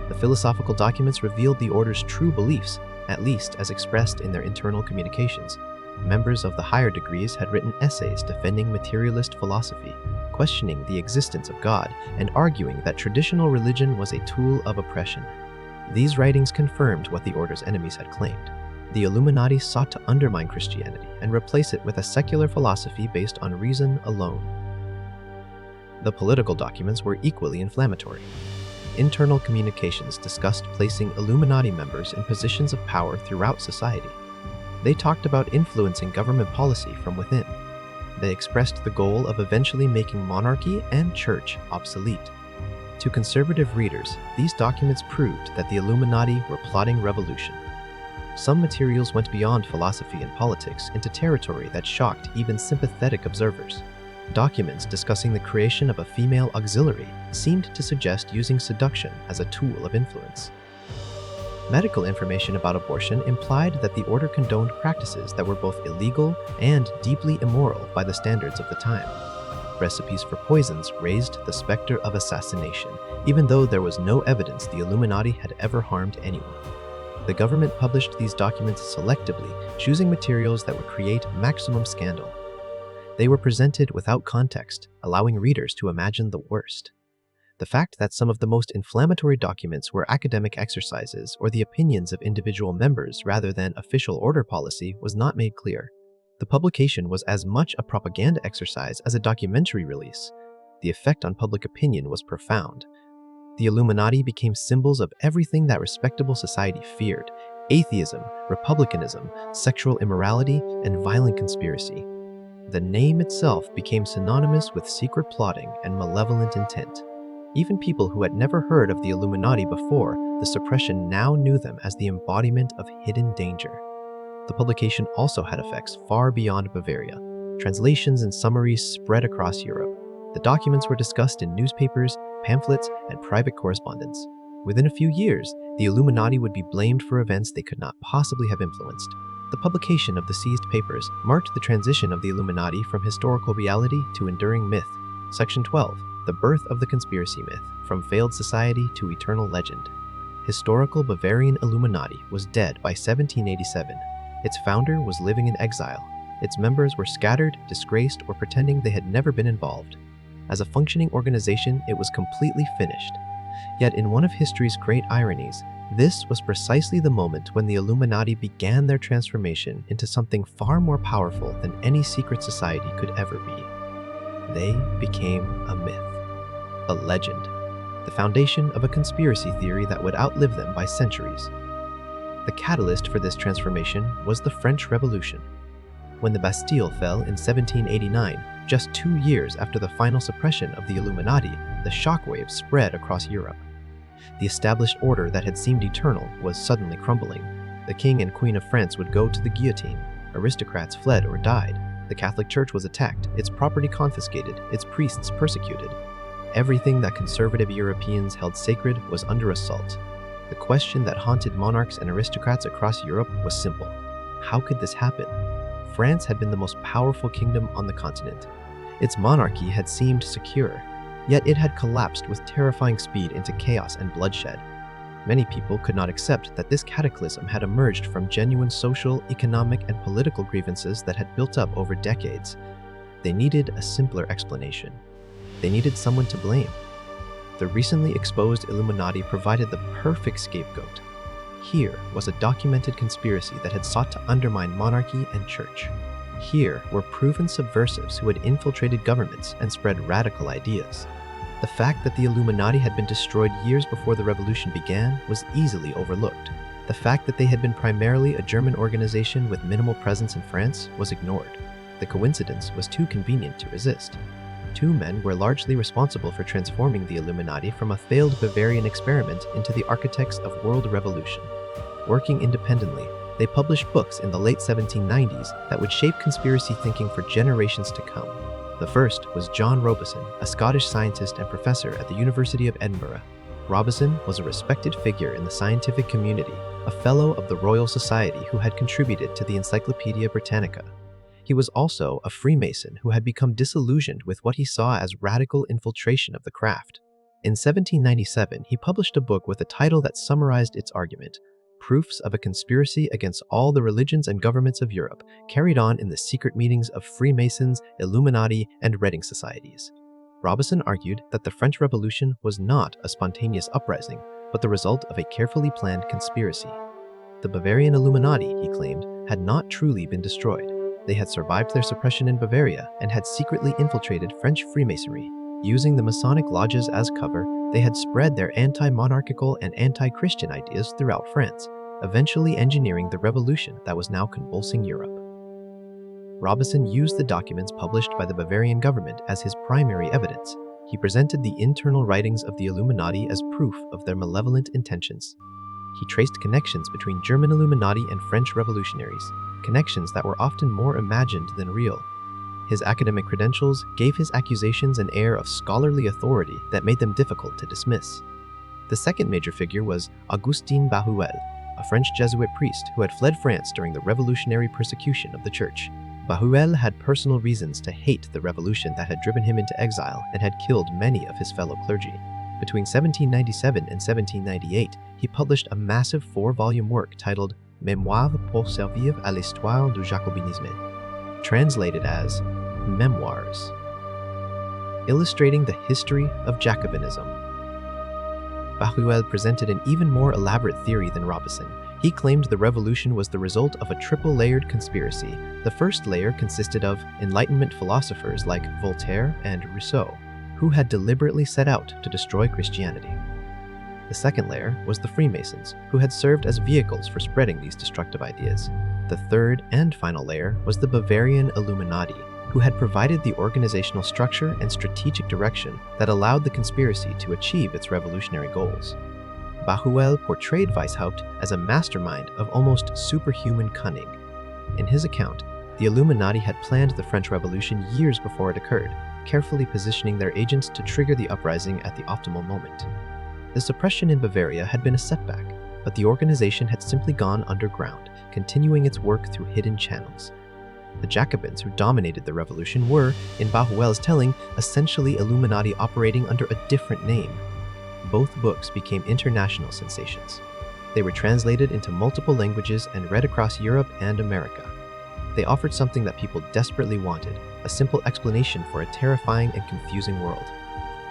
The philosophical documents revealed the Order's true beliefs, at least as expressed in their internal communications. Members of the higher degrees had written essays defending materialist philosophy, questioning the existence of God, and arguing that traditional religion was a tool of oppression. These writings confirmed what the Order's enemies had claimed. The Illuminati sought to undermine Christianity and replace it with a secular philosophy based on reason alone. The political documents were equally inflammatory. Internal communications discussed placing Illuminati members in positions of power throughout society. They talked about influencing government policy from within. They expressed the goal of eventually making monarchy and church obsolete. To conservative readers, these documents proved that the Illuminati were plotting revolution. Some materials went beyond philosophy and politics into territory that shocked even sympathetic observers. Documents discussing the creation of a female auxiliary seemed to suggest using seduction as a tool of influence. Medical information about abortion implied that the Order condoned practices that were both illegal and deeply immoral by the standards of the time. Recipes for poisons raised the specter of assassination, even though there was no evidence the Illuminati had ever harmed anyone. The government published these documents selectively, choosing materials that would create maximum scandal. They were presented without context, allowing readers to imagine the worst. The fact that some of the most inflammatory documents were academic exercises or the opinions of individual members rather than official Order policy was not made clear. The publication was as much a propaganda exercise as a documentary release. The effect on public opinion was profound. The Illuminati became symbols of everything that respectable society feared: atheism, republicanism, sexual immorality, and violent conspiracy. The name itself became synonymous with secret plotting and malevolent intent. Even people who had never heard of the Illuminati before the suppression now knew them as the embodiment of hidden danger. The publication also had effects far beyond Bavaria. Translations and summaries spread across Europe. The documents were discussed in newspapers, pamphlets, and private correspondence. Within a few years, the Illuminati would be blamed for events they could not possibly have influenced. The publication of the seized papers marked the transition of the Illuminati from historical reality to enduring myth. Section 12. The birth of the conspiracy myth, from failed society to eternal legend. Historical Bavarian Illuminati was dead by 1787. Its founder was living in exile. Its members were scattered, disgraced, or pretending they had never been involved. As a functioning organization, it was completely finished. Yet in one of history's great ironies, this was precisely the moment when the Illuminati began their transformation into something far more powerful than any secret society could ever be. They became a myth. A legend, the foundation of a conspiracy theory that would outlive them by centuries. The catalyst for this transformation was the French Revolution. When the Bastille fell in 1789, Just 2 years after the final suppression of the Illuminati, the shockwaves spread across Europe. The established order that had seemed eternal was suddenly crumbling. The King and Queen of France would go to the guillotine. Aristocrats fled or died. The Catholic Church was attacked, its property confiscated, its priests persecuted. Everything that conservative Europeans held sacred was under assault. The question that haunted monarchs and aristocrats across Europe was simple. How could this happen? France had been the most powerful kingdom on the continent. Its monarchy had seemed secure, yet it had collapsed with terrifying speed into chaos and bloodshed. Many people could not accept that this cataclysm had emerged from genuine social, economic, and political grievances that had built up over decades. They needed a simpler explanation. They needed someone to blame. The recently exposed Illuminati provided the perfect scapegoat. Here was a documented conspiracy that had sought to undermine monarchy and church. Here were proven subversives who had infiltrated governments and spread radical ideas. The fact that the Illuminati had been destroyed years before the revolution began was easily overlooked. The fact that they had been primarily a German organization with minimal presence in France was ignored. The coincidence was too convenient to resist. Two men were largely responsible for transforming the Illuminati from a failed Bavarian experiment into the architects of world revolution. Working independently, they published books in the late 1790s that would shape conspiracy thinking for generations to come. The first was John Robison, a Scottish scientist and professor at the University of Edinburgh. Robison was a respected figure in the scientific community, a fellow of the Royal Society who had contributed to the Encyclopaedia Britannica. He was also a Freemason who had become disillusioned with what he saw as radical infiltration of the craft. In 1797, he published a book with a title that summarized its argument, Proofs of a Conspiracy Against All the Religions and Governments of Europe, carried on in the secret meetings of Freemasons, Illuminati, and Reading societies. Robison argued that the French Revolution was not a spontaneous uprising, but the result of a carefully planned conspiracy. The Bavarian Illuminati, he claimed, had not truly been destroyed. They had survived their suppression in Bavaria and had secretly infiltrated French Freemasonry. Using the Masonic lodges as cover, they had spread their anti-monarchical and anti-Christian ideas throughout France, eventually engineering the revolution that was now convulsing Europe. Robison used the documents published by the Bavarian government as his primary evidence. He presented the internal writings of the Illuminati as proof of their malevolent intentions. He traced connections between German Illuminati and French revolutionaries, connections that were often more imagined than real. His academic credentials gave his accusations an air of scholarly authority that made them difficult to dismiss. The second major figure was Augustin Baruel, a French Jesuit priest who had fled France during the revolutionary persecution of the church. Baruel had personal reasons to hate the revolution that had driven him into exile and had killed many of his fellow clergy. Between 1797 and 1798, he published a massive 4-volume work titled Mémoires pour servir à l'histoire du jacobinisme, translated as Memoirs, illustrating the history of Jacobinism. Baruel presented an even more elaborate theory than Robison. He claimed the revolution was the result of a triple-layered conspiracy. The first layer consisted of Enlightenment philosophers like Voltaire and Rousseau, who had deliberately set out to destroy Christianity. The second layer was the Freemasons, who had served as vehicles for spreading these destructive ideas. The third and final layer was the Bavarian Illuminati, who had provided the organizational structure and strategic direction that allowed the conspiracy to achieve its revolutionary goals. Baruel portrayed Weishaupt as a mastermind of almost superhuman cunning. In his account, the Illuminati had planned the French Revolution years before it occurred, carefully positioning their agents to trigger the uprising at the optimal moment. The suppression in Bavaria had been a setback, but the organization had simply gone underground, continuing its work through hidden channels. The Jacobins who dominated the revolution were, in Baruel's telling, essentially Illuminati operating under a different name. Both books became international sensations. They were translated into multiple languages and read across Europe and America. They offered something that people desperately wanted, a simple explanation for a terrifying and confusing world.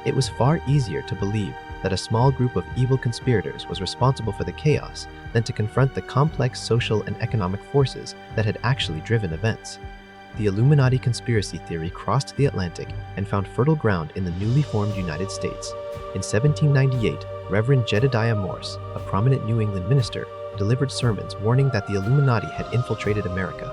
It was far easier to believe that a small group of evil conspirators was responsible for the chaos than to confront the complex social and economic forces that had actually driven events. The Illuminati conspiracy theory crossed the Atlantic and found fertile ground in the newly formed United States. In 1798, Reverend Jedediah Morse, a prominent New England minister, delivered sermons warning that the Illuminati had infiltrated America.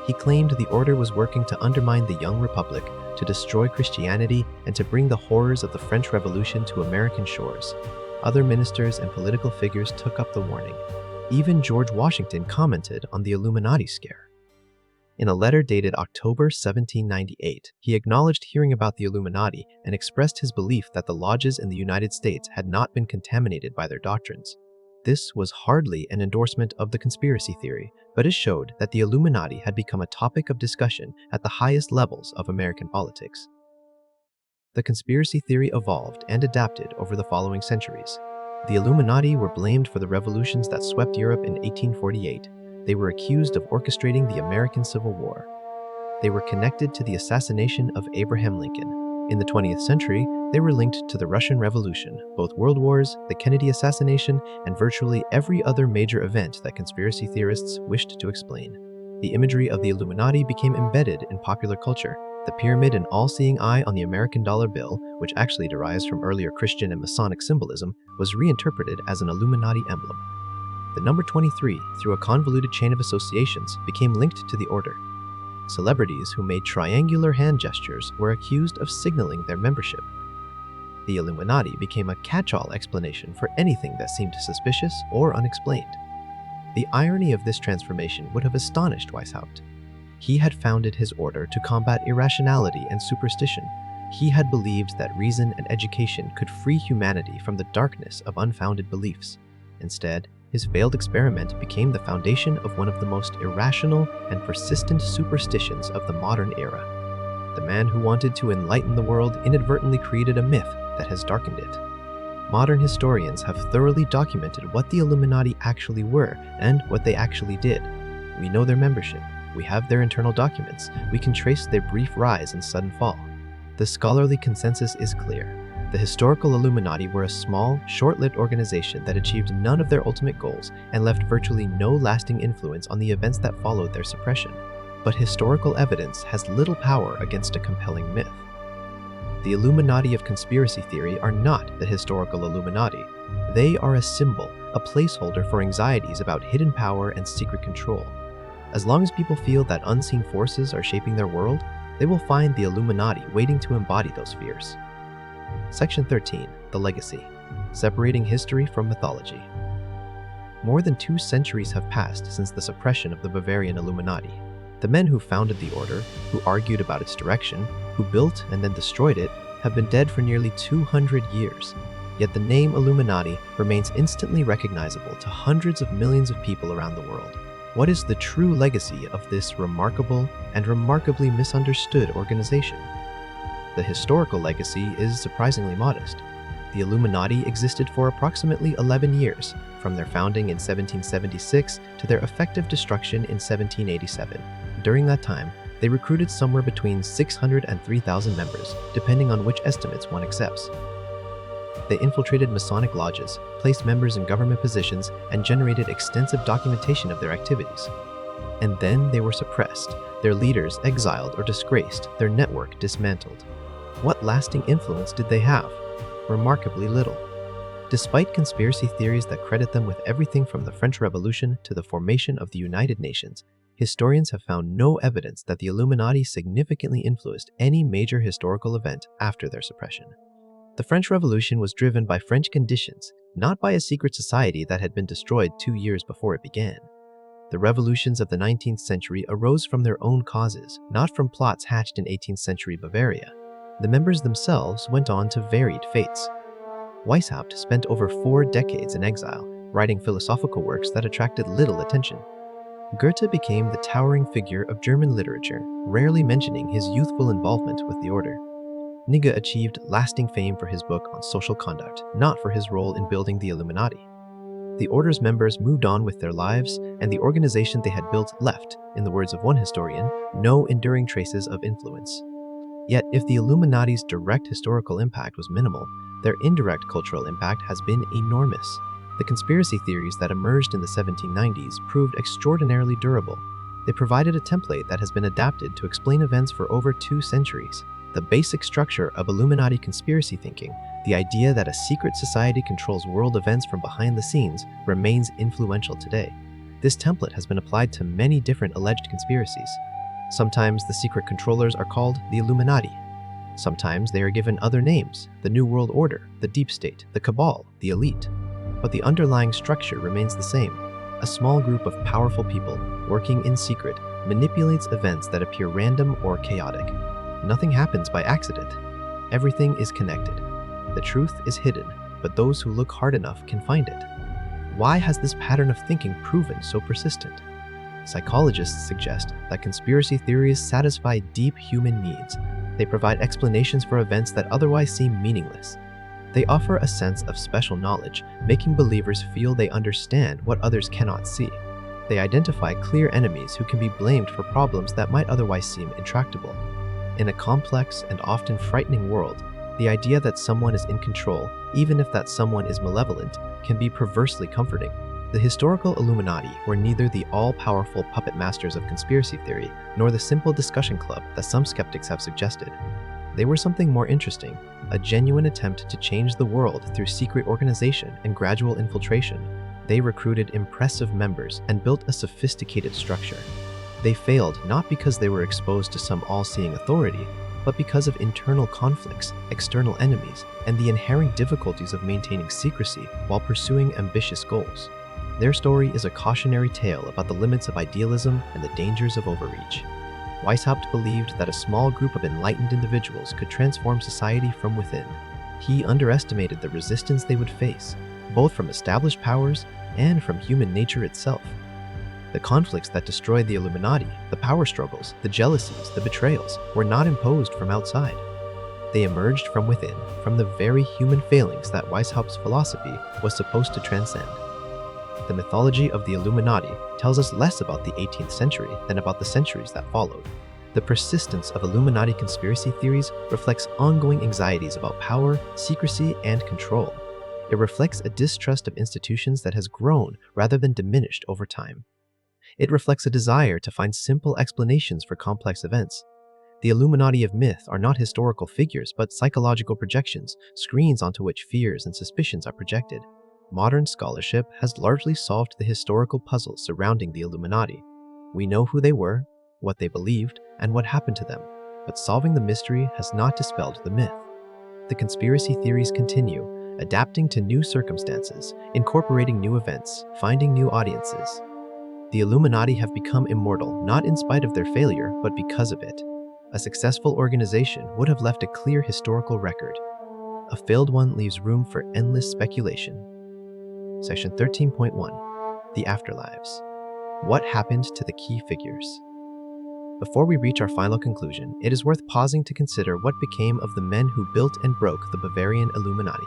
He claimed the order was working to undermine the young republic, to destroy Christianity and to bring the horrors of the French Revolution to American shores. Other ministers and political figures took up the warning. Even George Washington commented on the Illuminati scare. In a letter dated October 1798, he acknowledged hearing about the Illuminati and expressed his belief that the lodges in the United States had not been contaminated by their doctrines. This was hardly an endorsement of the conspiracy theory, but it showed that the Illuminati had become a topic of discussion at the highest levels of American politics. The conspiracy theory evolved and adapted over the following centuries. The Illuminati were blamed for the revolutions that swept Europe in 1848. They were accused of orchestrating the American Civil War. They were connected to the assassination of Abraham Lincoln. In the 20th century, they were linked to the Russian Revolution, both world wars, the Kennedy assassination, and virtually every other major event that conspiracy theorists wished to explain. The imagery of the Illuminati became embedded in popular culture. The pyramid and all-seeing eye on the American dollar bill, which actually derives from earlier Christian and Masonic symbolism, was reinterpreted as an Illuminati emblem. The number 23, through a convoluted chain of associations, became linked to the order. Celebrities who made triangular hand gestures were accused of signaling their membership. The Illuminati became a catch-all explanation for anything that seemed suspicious or unexplained. The irony of this transformation would have astonished Weishaupt. He had founded his order to combat irrationality and superstition. He had believed that reason and education could free humanity from the darkness of unfounded beliefs. Instead, his failed experiment became the foundation of one of the most irrational and persistent superstitions of the modern era. The man who wanted to enlighten the world inadvertently created a myth that has darkened it. Modern historians have thoroughly documented what the Illuminati actually were and what they actually did. We know their membership. We have their internal documents. We can trace their brief rise and sudden fall. The scholarly consensus is clear. The historical Illuminati were a small, short-lived organization that achieved none of their ultimate goals and left virtually no lasting influence on the events that followed their suppression. But historical evidence has little power against a compelling myth. The Illuminati of conspiracy theory are not the historical Illuminati. They are a symbol, a placeholder for anxieties about hidden power and secret control. As long as people feel that unseen forces are shaping their world, they will find the Illuminati waiting to embody those fears. Section 13, The Legacy, Separating History from Mythology. More than 2 centuries have passed since the suppression of the Bavarian Illuminati. The men who founded the order, who argued about its direction, who built and then destroyed it, have been dead for nearly 200 years. Yet the name Illuminati remains instantly recognizable to hundreds of millions of people around the world. What is the true legacy of this remarkable and remarkably misunderstood organization? The historical legacy is surprisingly modest. The Illuminati existed for approximately 11 years, from their founding in 1776 to their effective destruction in 1787. During that time, they recruited somewhere between 600 and 3,000 members, depending on which estimates one accepts. They infiltrated Masonic lodges, placed members in government positions, and generated extensive documentation of their activities. And then they were suppressed, their leaders exiled or disgraced, their network dismantled. What lasting influence did they have? Remarkably little. Despite conspiracy theories that credit them with everything from the French Revolution to the formation of the United Nations, historians have found no evidence that the Illuminati significantly influenced any major historical event after their suppression. The French Revolution was driven by French conditions, not by a secret society that had been destroyed 2 years before it began. The revolutions of the 19th century arose from their own causes, not from plots hatched in 18th century Bavaria. The members themselves went on to varied fates. Weishaupt spent over 4 decades in exile, writing philosophical works that attracted little attention. Goethe became the towering figure of German literature, rarely mentioning his youthful involvement with the order. Nietzsche achieved lasting fame for his book on social conduct, not for his role in building the Illuminati. The order's members moved on with their lives, and the organization they had built left, in the words of one historian, no enduring traces of influence. Yet, if the Illuminati's direct historical impact was minimal, their indirect cultural impact has been enormous. The conspiracy theories that emerged in the 1790s proved extraordinarily durable. They provided a template that has been adapted to explain events for over 2 centuries. The basic structure of Illuminati conspiracy thinking, the idea that a secret society controls world events from behind the scenes, remains influential today. This template has been applied to many different alleged conspiracies. Sometimes the secret controllers are called the Illuminati, Sometimes they are given other names: the New World Order, the Deep State, the Cabal, the Elite. But the underlying structure remains the same. A small group of powerful people, working in secret, manipulates events that appear random or chaotic. Nothing happens by accident. Everything is connected. The truth is hidden, but those who look hard enough can find it. Why has this pattern of thinking proven so persistent? Psychologists suggest that conspiracy theories satisfy deep human needs. They provide explanations for events that otherwise seem meaningless. They offer a sense of special knowledge, making believers feel they understand what others cannot see. They identify clear enemies who can be blamed for problems that might otherwise seem intractable. In a complex and often frightening world, the idea that someone is in control, even if that someone is malevolent, can be perversely comforting. The historical Illuminati were neither the all-powerful puppet masters of conspiracy theory, nor the simple discussion club that some skeptics have suggested. They were something more interesting, a genuine attempt to change the world through secret organization and gradual infiltration. They recruited impressive members and built a sophisticated structure. They failed not because they were exposed to some all-seeing authority, but because of internal conflicts, external enemies, and the inherent difficulties of maintaining secrecy while pursuing ambitious goals. Their story is a cautionary tale about the limits of idealism and the dangers of overreach. Weishaupt believed that a small group of enlightened individuals could transform society from within. He underestimated the resistance they would face, both from established powers and from human nature itself. The conflicts that destroyed the Illuminati, the power struggles, the jealousies, the betrayals, were not imposed from outside. They emerged from within, from the very human failings that Weishaupt's philosophy was supposed to transcend. The mythology of the Illuminati tells us less about the 18th century than about the centuries that followed. The persistence of Illuminati conspiracy theories reflects ongoing anxieties about power, secrecy, and control. It reflects a distrust of institutions that has grown rather than diminished over time. It reflects a desire to find simple explanations for complex events. The Illuminati of myth are not historical figures, but psychological projections, screens onto which fears and suspicions are projected. Modern scholarship has largely solved the historical puzzles surrounding the Illuminati. We know who they were, what they believed, and what happened to them, but solving the mystery has not dispelled the myth. The conspiracy theories continue, adapting to new circumstances, incorporating new events, finding new audiences. The Illuminati have become immortal not in spite of their failure, but because of it. A successful organization would have left a clear historical record. A failed one leaves room for endless speculation. Section 13.1. The Afterlives. What happened to the key figures? Before we reach our final conclusion, it is worth pausing to consider what became of the men who built and broke the Bavarian Illuminati.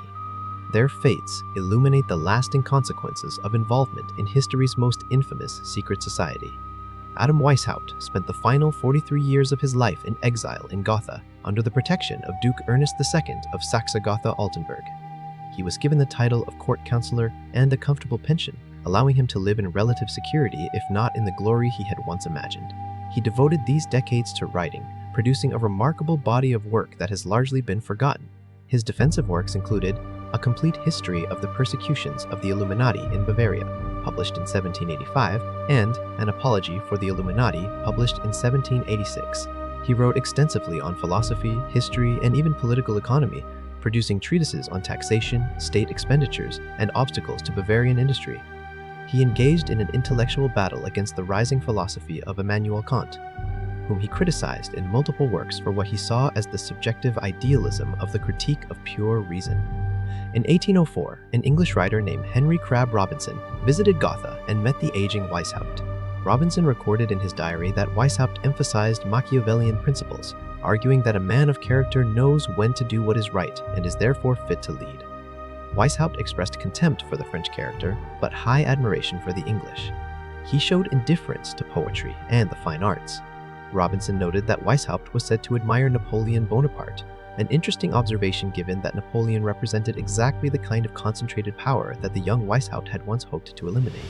Their fates illuminate the lasting consequences of involvement in history's most infamous secret society. Adam Weishaupt spent the final 43 years of his life in exile in Gotha under the protection of Duke Ernest II of Saxe-Gotha-Altenburg. He was given the title of court counselor and a comfortable pension, allowing him to live in relative security if not in the glory he had once imagined. He devoted these decades to writing, producing a remarkable body of work that has largely been forgotten. His defensive works included A Complete History of the Persecutions of the Illuminati in Bavaria, published in 1785, and An Apology for the Illuminati, published in 1786. He wrote extensively on philosophy, history, and even political economy, producing treatises on taxation, state expenditures, and obstacles to Bavarian industry. He engaged in an intellectual battle against the rising philosophy of Immanuel Kant, whom he criticized in multiple works for what he saw as the subjective idealism of the critique of pure reason. In 1804, an English writer named Henry Crabb Robinson visited Gotha and met the aging Weishaupt. Robinson recorded in his diary that Weishaupt emphasized Machiavellian principles, arguing that a man of character knows when to do what is right and is therefore fit to lead. Weishaupt expressed contempt for the French character, but high admiration for the English. He showed indifference to poetry and the fine arts. Robinson noted that Weishaupt was said to admire Napoleon Bonaparte, an interesting observation given that Napoleon represented exactly the kind of concentrated power that the young Weishaupt had once hoped to eliminate.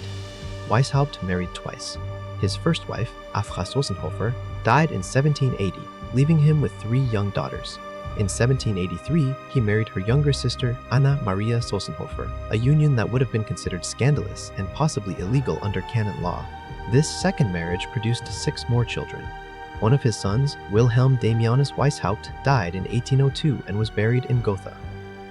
Weishaupt married twice. His first wife, Afra Sossenhofer, died in 1780, leaving him with 3 young daughters. In 1783, he married her younger sister, Anna Maria Sossenhofer, a union that would have been considered scandalous and possibly illegal under canon law. This second marriage produced 6 more children. One of his sons, Wilhelm Damianus Weishaupt, died in 1802 and was buried in Gotha.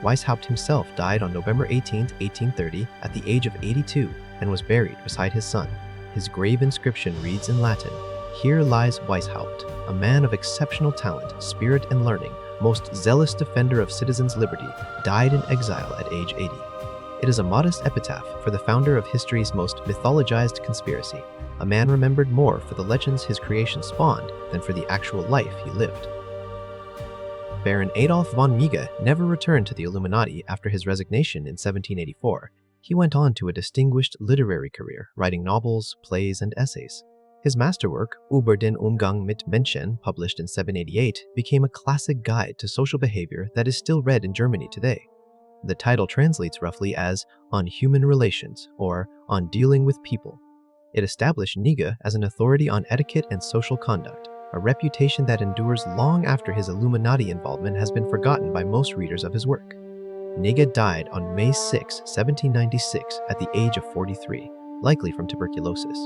Weishaupt himself died on November 18, 1830, at the age of 82, and was buried beside his son. His grave inscription reads in Latin, "Here lies Weishaupt, a man of exceptional talent, spirit, and learning, most zealous defender of citizens' liberty, died in exile at age 80." It is a modest epitaph for the founder of history's most mythologized conspiracy, a man remembered more for the legends his creation spawned than for the actual life he lived. Baron Adolf von Miege never returned to the Illuminati after his resignation in 1784. He went on to a distinguished literary career, writing novels, plays, and essays. His masterwork, Über den Umgang mit Menschen, published in 788, became a classic guide to social behavior that is still read in Germany today. The title translates roughly as On Human Relations or On Dealing with People. It established Nigge as an authority on etiquette and social conduct, a reputation that endures long after his Illuminati involvement has been forgotten by most readers of his work. Nigge died on May 6, 1796, at the age of 43, likely from tuberculosis.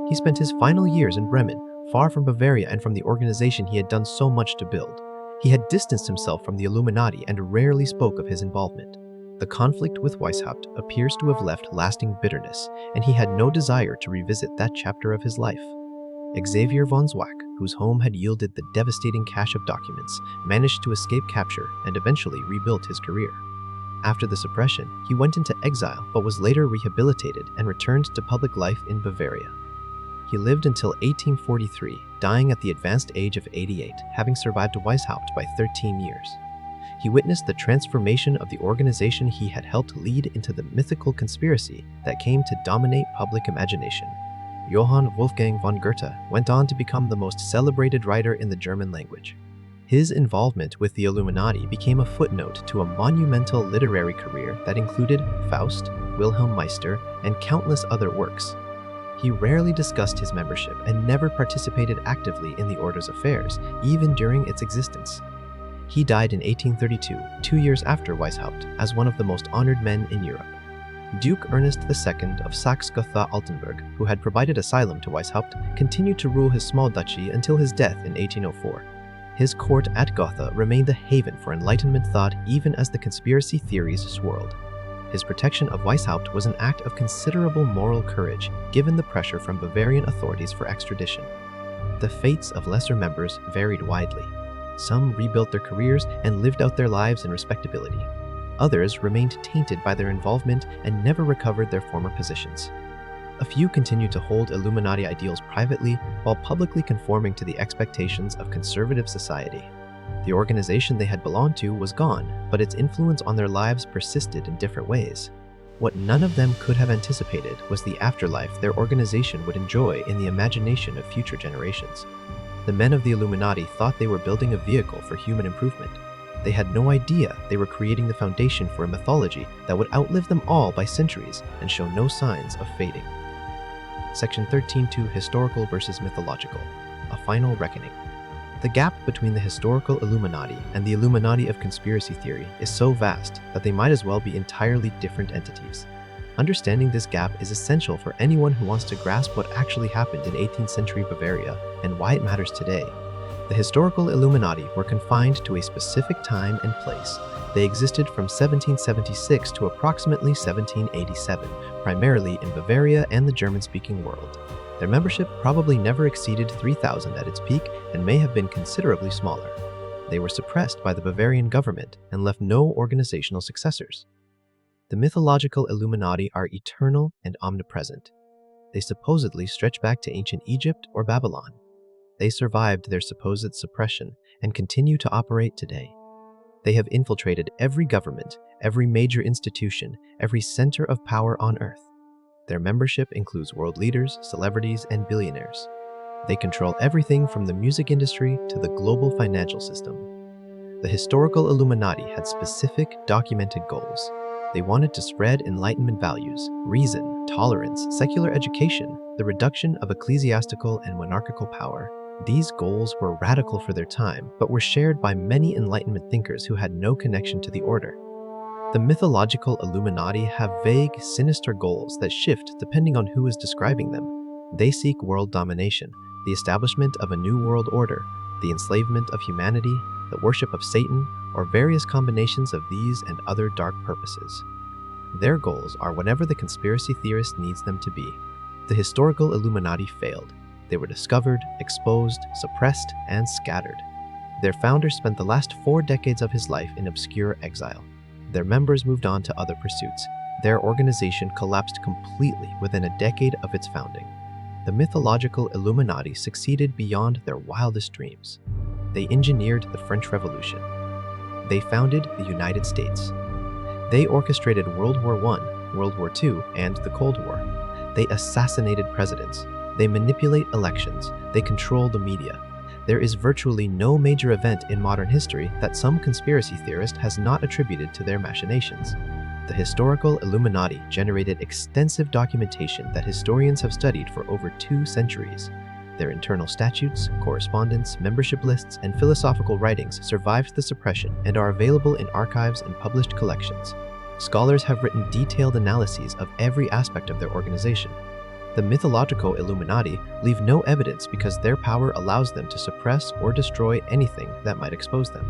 He spent his final years in Bremen, far from Bavaria and from the organization he had done so much to build. He had distanced himself from the Illuminati and rarely spoke of his involvement. The conflict with Weishaupt appears to have left lasting bitterness, and he had no desire to revisit that chapter of his life. Xavier von Zwack, whose home had yielded the devastating cache of documents, managed to escape capture and eventually rebuilt his career. After the suppression, he went into exile but was later rehabilitated and returned to public life in Bavaria. He lived until 1843, dying at the advanced age of 88, having survived Weishaupt by 13 years. He witnessed the transformation of the organization he had helped lead into the mythical conspiracy that came to dominate public imagination. Johann Wolfgang von Goethe went on to become the most celebrated writer in the German language. His involvement with the Illuminati became a footnote to a monumental literary career that included Faust, Wilhelm Meister, and countless other works. He rarely discussed his membership and never participated actively in the Order's affairs, even during its existence. He died in 1832, 2 years after Weishaupt, as one of the most honored men in Europe. Duke Ernest II of Saxe-Gotha-Altenburg, who had provided asylum to Weishaupt, continued to rule his small duchy until his death in 1804. His court at Gotha remained a haven for Enlightenment thought even as the conspiracy theories swirled. His protection of Weishaupt was an act of considerable moral courage, given the pressure from Bavarian authorities for extradition. The fates of lesser members varied widely. Some rebuilt their careers and lived out their lives in respectability. Others remained tainted by their involvement and never recovered their former positions. A few continued to hold Illuminati ideals privately while publicly conforming to the expectations of conservative society. The organization they had belonged to was gone, but its influence on their lives persisted in different ways. What none of them could have anticipated was the afterlife their organization would enjoy in the imagination of future generations. The men of the Illuminati thought they were building a vehicle for human improvement. They had no idea they were creating the foundation for a mythology that would outlive them all by centuries and show no signs of fading. Section 13.2 Historical versus Mythological. A Final Reckoning. The gap between the historical Illuminati and the Illuminati of conspiracy theory is so vast that they might as well be entirely different entities. Understanding this gap is essential for anyone who wants to grasp what actually happened in 18th century Bavaria and why it matters today. The historical Illuminati were confined to a specific time and place. They existed from 1776 to approximately 1787, primarily in Bavaria and the German-speaking world. Their membership probably never exceeded 3,000 at its peak and may have been considerably smaller. They were suppressed by the Bavarian government and left no organizational successors. The mythological Illuminati are eternal and omnipresent. They supposedly stretch back to ancient Egypt or Babylon. They survived their supposed suppression and continue to operate today. They have infiltrated every government, every major institution, every center of power on Earth. Their membership includes world leaders, celebrities, and billionaires. They control everything from the music industry to the global financial system. The historical Illuminati had specific, documented goals. They wanted to spread Enlightenment values, reason, tolerance, secular education, the reduction of ecclesiastical and monarchical power. These goals were radical for their time, but were shared by many Enlightenment thinkers who had no connection to the order. The mythological Illuminati have vague, sinister goals that shift depending on who is describing them. They seek world domination, the establishment of a new world order, the enslavement of humanity, the worship of Satan, or various combinations of these and other dark purposes. Their goals are whatever the conspiracy theorist needs them to be. The historical Illuminati failed. They were discovered, exposed, suppressed, and scattered. Their founder spent the last 4 decades of his life in obscure exile. Their members moved on to other pursuits. Their organization collapsed completely within a decade of its founding. The mythological Illuminati succeeded beyond their wildest dreams. They engineered the French Revolution. They founded the United States. They orchestrated World War I, World War II, and the Cold War. They assassinated presidents. They manipulate elections. They control the media. There is virtually no major event in modern history that some conspiracy theorist has not attributed to their machinations. The historical Illuminati generated extensive documentation that historians have studied for over 2 centuries. Their internal statutes, correspondence, membership lists, and philosophical writings survived the suppression and are available in archives and published collections. Scholars have written detailed analyses of every aspect of their organization. The mythological Illuminati leave no evidence because their power allows them to suppress or destroy anything that might expose them.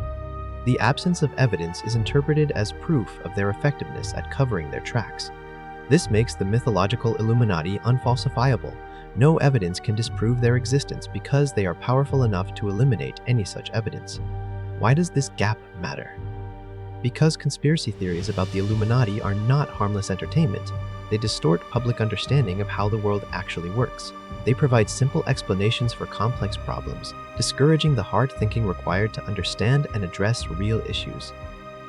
The absence of evidence is interpreted as proof of their effectiveness at covering their tracks. This makes the mythological Illuminati unfalsifiable. No evidence can disprove their existence because they are powerful enough to eliminate any such evidence. Why does this gap matter? Because conspiracy theories about the Illuminati are not harmless entertainment. They distort public understanding of how the world actually works. They provide simple explanations for complex problems, discouraging the hard thinking required to understand and address real issues.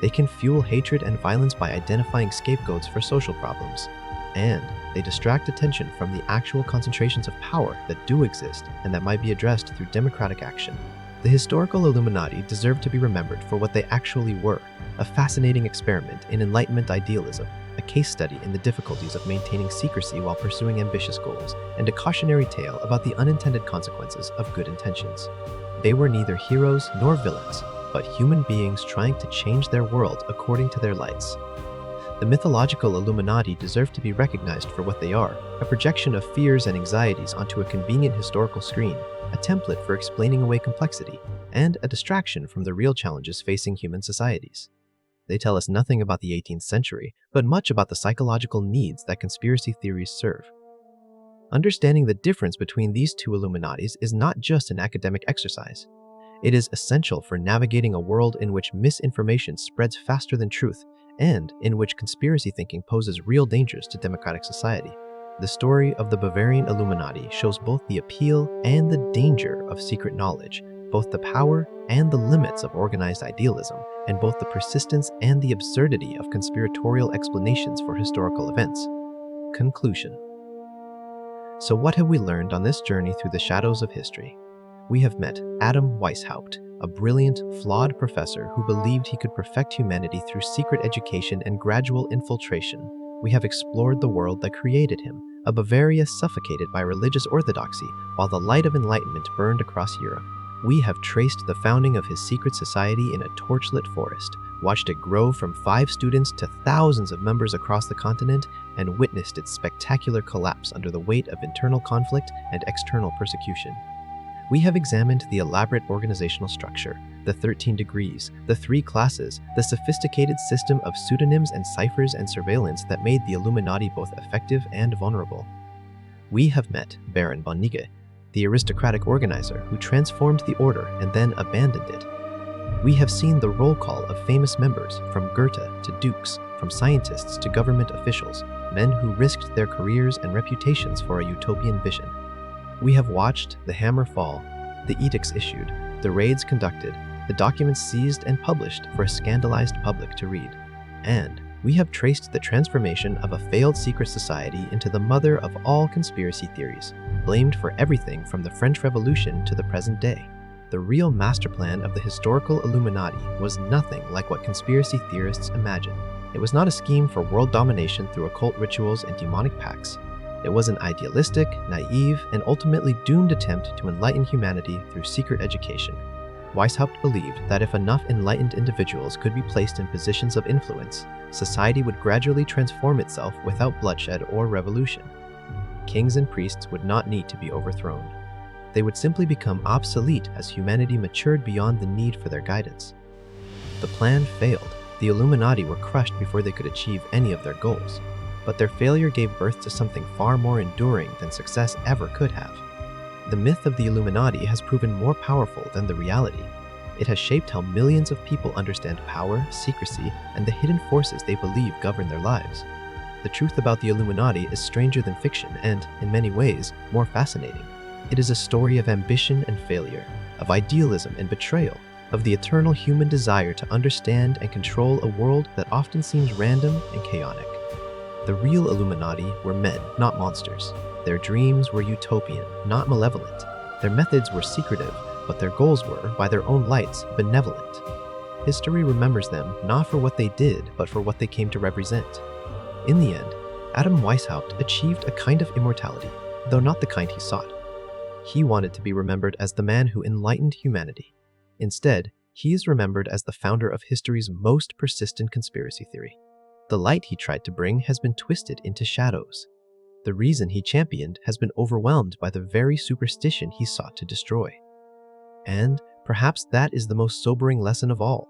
They can fuel hatred and violence by identifying scapegoats for social problems. And they distract attention from the actual concentrations of power that do exist and that might be addressed through democratic action. The historical Illuminati deserve to be remembered for what they actually were: a fascinating experiment in Enlightenment idealism, a case study in the difficulties of maintaining secrecy while pursuing ambitious goals, and a cautionary tale about the unintended consequences of good intentions. They were neither heroes nor villains, but human beings trying to change their world according to their lights. The mythological Illuminati deserve to be recognized for what they are: a projection of fears and anxieties onto a convenient historical screen, a template for explaining away complexity, and a distraction from the real challenges facing human societies. They tell us nothing about the 18th century, but much about the psychological needs that conspiracy theories serve. Understanding the difference between these 2 Illuminatis is not just an academic exercise. It is essential for navigating a world in which misinformation spreads faster than truth, and in which conspiracy thinking poses real dangers to democratic society. The story of the Bavarian Illuminati shows both the appeal and the danger of secret knowledge, both the power and the limits of organized idealism, and both the persistence and the absurdity of conspiratorial explanations for historical events. Conclusion. So what have we learned on this journey through the shadows of history? We have met Adam Weishaupt, a brilliant, flawed professor who believed he could perfect humanity through secret education and gradual infiltration. We have explored the world that created him, a Bavaria suffocated by religious orthodoxy while the light of enlightenment burned across Europe. We have traced the founding of his secret society in a torchlit forest, watched it grow from 5 students to thousands of members across the continent, and witnessed its spectacular collapse under the weight of internal conflict and external persecution. We have examined the elaborate organizational structure, the 13 degrees, the 3 classes, the sophisticated system of pseudonyms and ciphers and surveillance that made the Illuminati both effective and vulnerable. We have met Baron von Nigge, the aristocratic organizer who transformed the order and then abandoned it. We have seen the roll call of famous members, from Goethe to dukes, from scientists to government officials, men who risked their careers and reputations for a utopian vision. We have watched the hammer fall, the edicts issued, the raids conducted, the documents seized and published for a scandalized public to read. And we have traced the transformation of a failed secret society into the mother of all conspiracy theories, blamed for everything from the French Revolution to the present day. The real master plan of the historical Illuminati was nothing like what conspiracy theorists imagine. It was not a scheme for world domination through occult rituals and demonic pacts. It was an idealistic, naive, and ultimately doomed attempt to enlighten humanity through secret education. Weishaupt believed that if enough enlightened individuals could be placed in positions of influence, society would gradually transform itself without bloodshed or revolution. Kings and priests would not need to be overthrown. They would simply become obsolete as humanity matured beyond the need for their guidance. The plan failed. The Illuminati were crushed before they could achieve any of their goals. But their failure gave birth to something far more enduring than success ever could have. The myth of the Illuminati has proven more powerful than the reality. It has shaped how millions of people understand power, secrecy, and the hidden forces they believe govern their lives. The truth about the Illuminati is stranger than fiction and, in many ways, more fascinating. It is a story of ambition and failure, of idealism and betrayal, of the eternal human desire to understand and control a world that often seems random and chaotic. The real Illuminati were men, not monsters. Their dreams were utopian, not malevolent. Their methods were secretive, but their goals were, by their own lights, benevolent. History remembers them not for what they did, but for what they came to represent. In the end, Adam Weishaupt achieved a kind of immortality, though not the kind he sought. He wanted to be remembered as the man who enlightened humanity. Instead, he is remembered as the founder of history's most persistent conspiracy theory. The light he tried to bring has been twisted into shadows. The reason he championed has been overwhelmed by the very superstition he sought to destroy. And perhaps that is the most sobering lesson of all.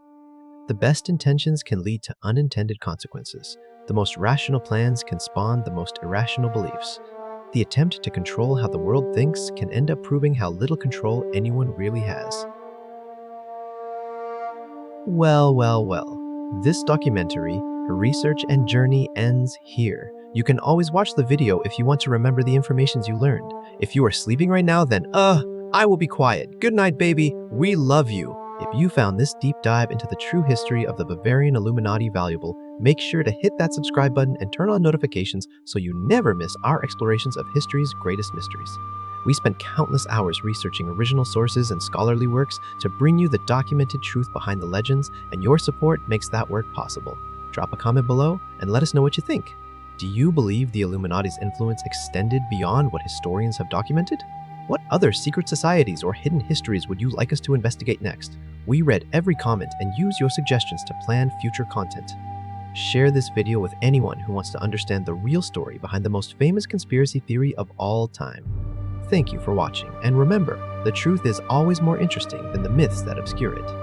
The best intentions can lead to unintended consequences. The most rational plans can spawn the most irrational beliefs. The attempt to control how the world thinks can end up proving how little control anyone really has. Well. This documentary, her research and journey ends here. You can always watch the video if you want to remember the information you learned. If you are sleeping right now, then I will be quiet. Good night, baby. We love you. If you found this deep dive into the true history of the Bavarian Illuminati valuable, make sure to hit that subscribe button and turn on notifications so you never miss our explorations of history's greatest mysteries. We spent countless hours researching original sources and scholarly works to bring you the documented truth behind the legends, and your support makes that work possible. Drop a comment below and let us know what you think. Do you believe the Illuminati's influence extended beyond what historians have documented? What other secret societies or hidden histories would you like us to investigate next? We read every comment and use your suggestions to plan future content. Share this video with anyone who wants to understand the real story behind the most famous conspiracy theory of all time. Thank you for watching, and remember, the truth is always more interesting than the myths that obscure it.